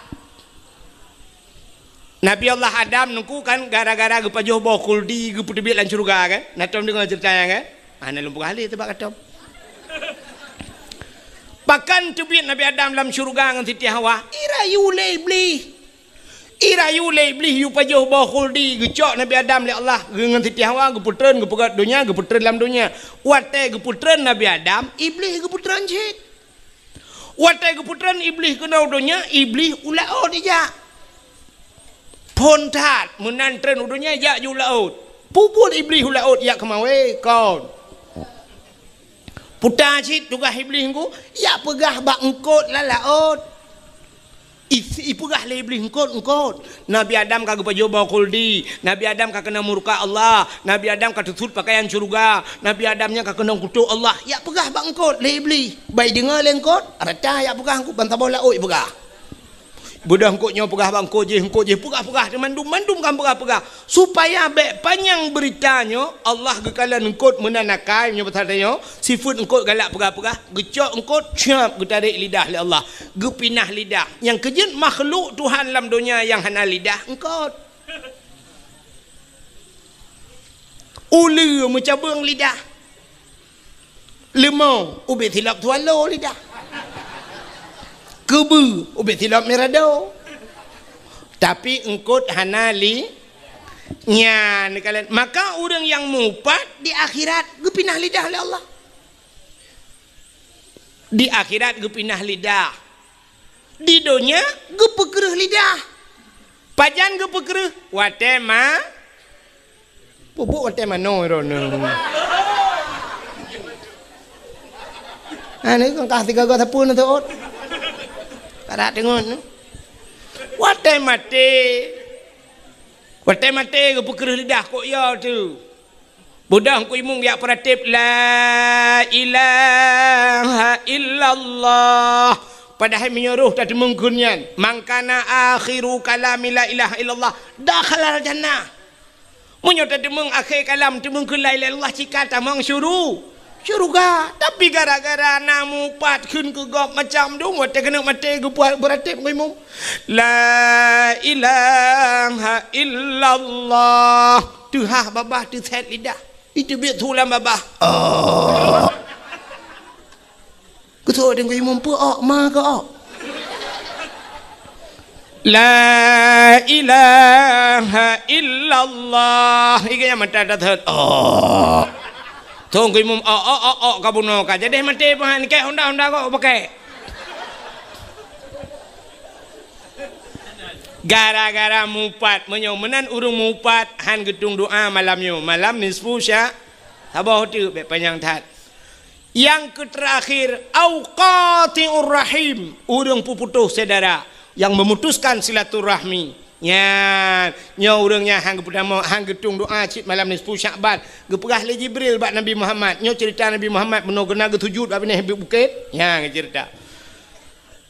S1: Nabi Allah Adam nungku kan gara-gara gepajuh bau kuldi geputebit lan syurga kan. Natom dengar ceritanya kan. Hana lumpuh kali tebak katom. Bahkan tebit Nabi Adam dalam syurga dengan Siti Hawa. Irayu lebih yu pajuh bau khuldi gecok Nabi Adam le Allah dengan Siti Hawa geputren gepegat dunia geputren dalam dunia. Wate geputren Nabi Adam, iblis geputren cik. Wate geputren iblis kena dunia, iblis ulao dia. Pontat menantren dunia ya ulaut. Puput iblis ulaut ya kemawe kaun. Putar cik tugas iblis engko ya pegah bak engkot lalaut. Ipugah le iblis engkot. Nabi Adam kagak baju bau kuldi. Nabi Adam kagak kena murka Allah. Nabi Adam kagak tutut pakaian syurga. Nabi Adamnya kagak kena kutuk Allah. Ya pegah bang engkot le iblis. Baik dengar le engkot. Rata ya pegah engkot bantah bola oi pegah. Budah engkotnya pegah bang engkot je pegah mandum kan pegah. Supaya baik panjang beritanya Allah gekalan engkot menanakai punya petadanya. Sifat engkot galak pegah. Gecok engkot ciap getarik lidah le Allah. Gepinah lidah. Yang kejut makhluk Tuhan dalam dunia yang hana lidah engkot. Ulu mencabung lidah. Lemau ubit hilap tualo lidah. Kebu ubit hilap merado. Tapi engkot hana li nyan kalian. Maka orang yang mupat di akhirat gepinah lidah oleh Allah. Di akhirat gepinah lidah. Di dunia gepekereh lidah. Pajan gepekereh watema. Bubuk watema no rono. Ani kang kah tiga gak tapun tu ot. Karat dengon. Watema gepekereh lidah kok ya tu. Budak ku imung ya peratip la ilaha illallah. Padahal menyuruh tak mengkunyan. Mangkana akhiru kalami la ilaha illallah dakhalal jannah. Munyo tak meng akhir kalam tu mengkun la ilaha illallah cika tamang syurga. Tapi gara-gara namu pat kun ke gop macam dong wat kena mati ku beratip ku imung. La ilaha illallah. Tu ha babah tu set lidah. Itu biar tulang babah. Ketua dengan imam pun ma ke La ilaha illallah. Ikan yang mata datang. Tunggu imam kabuno ka. Jadi mati pahan ke Honda kok pakai. Gara-gara mupat menyomenan urung mupat han gedung doa malamnya. Malam nisfu sya. Sabah tu be panjang tat. Yang terakhir auqatiur rahim, urang puputuh saudara yang memutuskan silaturahmi. Nya urangnya hang pertama hang gedung doa cit malam ni 10 Syaban. Geperah le Jibril bab Nabi Muhammad. Nya cerita Nabi Muhammad menogena getujud bab ni bukit. Ya cerita.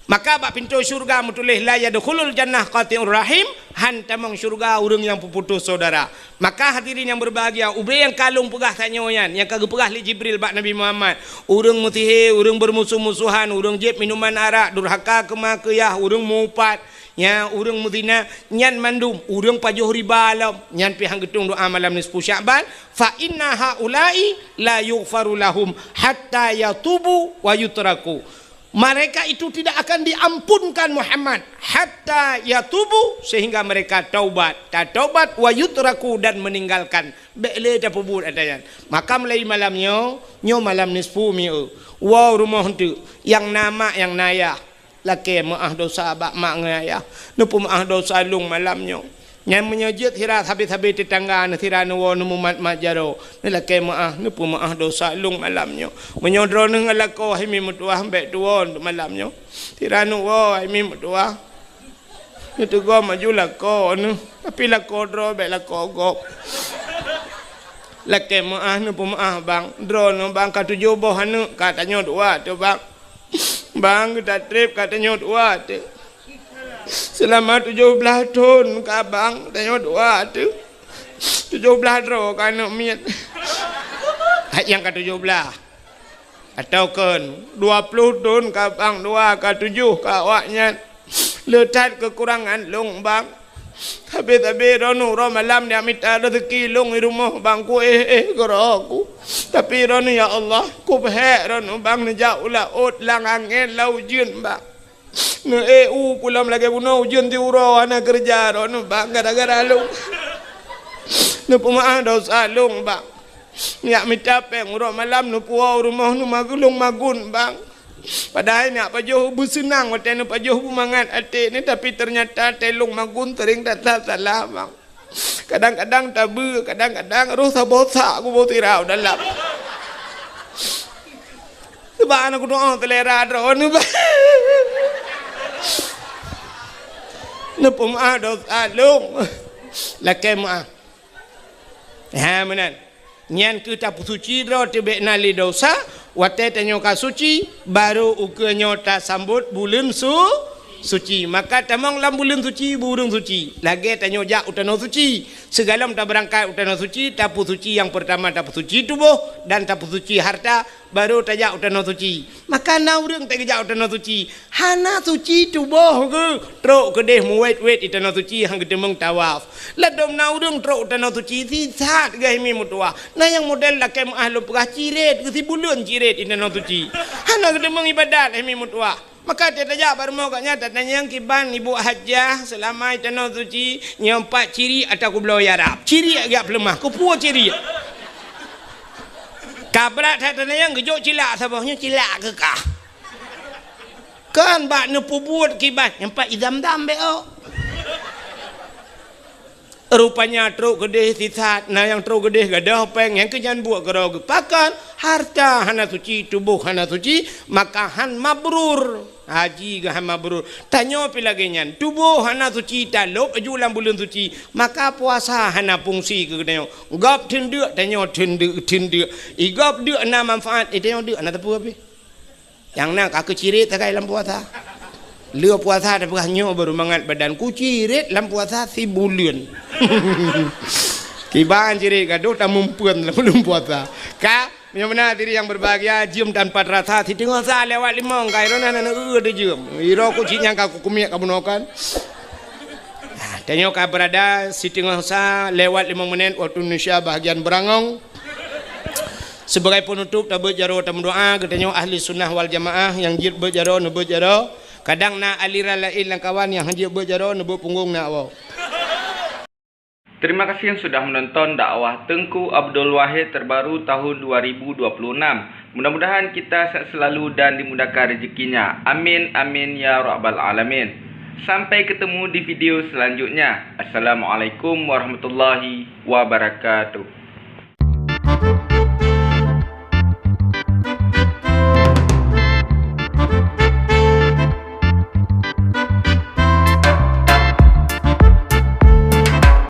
S1: Maka bak pintu syurga mutulis la yadkhulul jannah qati'ur rahim, hantamong syurga urang yang puputus saudara. Maka hadirin yang berbahagia, ubay yang kalung pegah tanyoyan, yang kagak pegah li Jibril bak Nabi Muhammad. Urang mutihe, urang bermusuh-musuhan, urang jeb minuman arak, durhaka kemakiyah, urang mupat, nya urang mudina, nyan mandum, urang pajuh riba alam, nyan pihang getung doa malam nisfu Sya'ban, fa inna haula'i la yughfaru lahum hatta yatubu wa yutraku. Mereka itu tidak akan diampunkan Muhammad hatta yatubu, sehingga mereka taubat. Taubat wa yutraku, dan meninggalkan. Bele ta pubut adayan. Maka mulai malamnya, nyo malam nisfu mi. Wow rumah tu yang nama yang naya. Laki maah dosa bak mak ngaya. Nupu maah dosa lung malamnya. Yang menyajit hirat habis-habis tetangga nethira nuwo numumat majaro. Nilake maah nupu maah dosa lung malamnya. Menyodro nang alako himi mutua hambek tuwo malamnya. Tira nuwo himi mutua. Itu go maju lako nu. Tapi lako dro bek lako gop. Lake maah nupu maah bang. Dro nu bang katujuh boh anu katanya dua tu bang. Bang kita trip katanya dua tu. Selama 17 tahun ke abang tanya doa tu 17 roh kan miat yang ke 17 atau kan 20 tahun ke abang doa ke 7 ke awaknya letat kekurangan long bang habis-habis ronu roh malam dia minta rezeki long di rumah bang ku aku tapi ronu ya Allah ku pehek ronu bang nejak ulah ot lang angin lau jun bang no pulang lagi puno ujian di uro anak kerja no bang gara-gara lu no pemaah dosa lung bang niak minta peng uro malam no puau rumah no magulung magun bang padahal niak pajuh bersenang waktu no pajuh bumangan ate ni tapi ternyata telung magun tering datang salah bang kadang-kadang tabu kadang-kadang roh sabosa aku bau tirau dalam sebab anak doa telera drone bang Napa maaf dosa lung laki maaf menan nyan kita suci ro tibek nali dosa wate tanyo ka suci baru ukenyo ta sambut bulan suci maka tamang lam bulan suci burung suci lagi tanyo jak utano suci segala ta berangkat utano suci tapu suci yang pertama tapu suci tubuh dan tapu suci harta baru tajak utano suci maka na urang tak jak utano suci hana suci tubuh ke trok kedeh muwet-wet utano suci hang gedemeng tawaf ladom na urang trok utano suci sisat gah mi mutua na yang model laki ahlu pegah ciret ke si bulan ciret utano suci hana gedemeng ibadat mi mutua maka dia tajak baru mau katnya tanya yang kiban ibu hajah selama itano suci nyampak ciri atau ku belau yarab ciri agak pelemah ku puas ciri kabrat tanya yang gejok cilak sabahnya cilak ke kah kan bak nepu buat kiban nyampak idam-dam beo rupanya truk gedeh sisat nah yang truk gedeh gadah peng yang kenyan buat gerau gepakan harta hana suci tubuh hana suci maka han mabrur haji gahan mabrur tanyo pilagenyan tubuh hana suci talop ajulan bulan suci maka puasa hana fungsi ke tanyo gap tendek tanyo tendek igap dek na manfaat tanyo dek na tepu api yang nak aku cirit tak dalam puasa lua puasa dah nyo baru mangat badan ku cirit dalam puasa si bulan kiban cirit gaduh tak mumpuan belum puasa ka mana diri yang berbahagia jam tanpa rasa si tengok sah lewat limang kai rona nana de jam iro ku cinyang ka ku kumiak ka bunokan tengok ka berada si tengok sah lewat 5 menit waktu Indonesia bahagian berangong sebagai penutup tak berjaro tak berdoa katanya ahli sunnah wal jamaah yang jid berjaro nu berjaro kadang na aliran lain lang kawan yang jid berjaro nu punggung na awak.
S2: Terima kasih yang sudah menonton dakwah Tengku Abdul Wahid terbaru tahun 2026. Mudah-mudahan kita sehat selalu dan dimudahkan rezekinya. Amin amin ya rabbal alamin. Sampai ketemu di video selanjutnya. Assalamualaikum warahmatullahi wabarakatuh.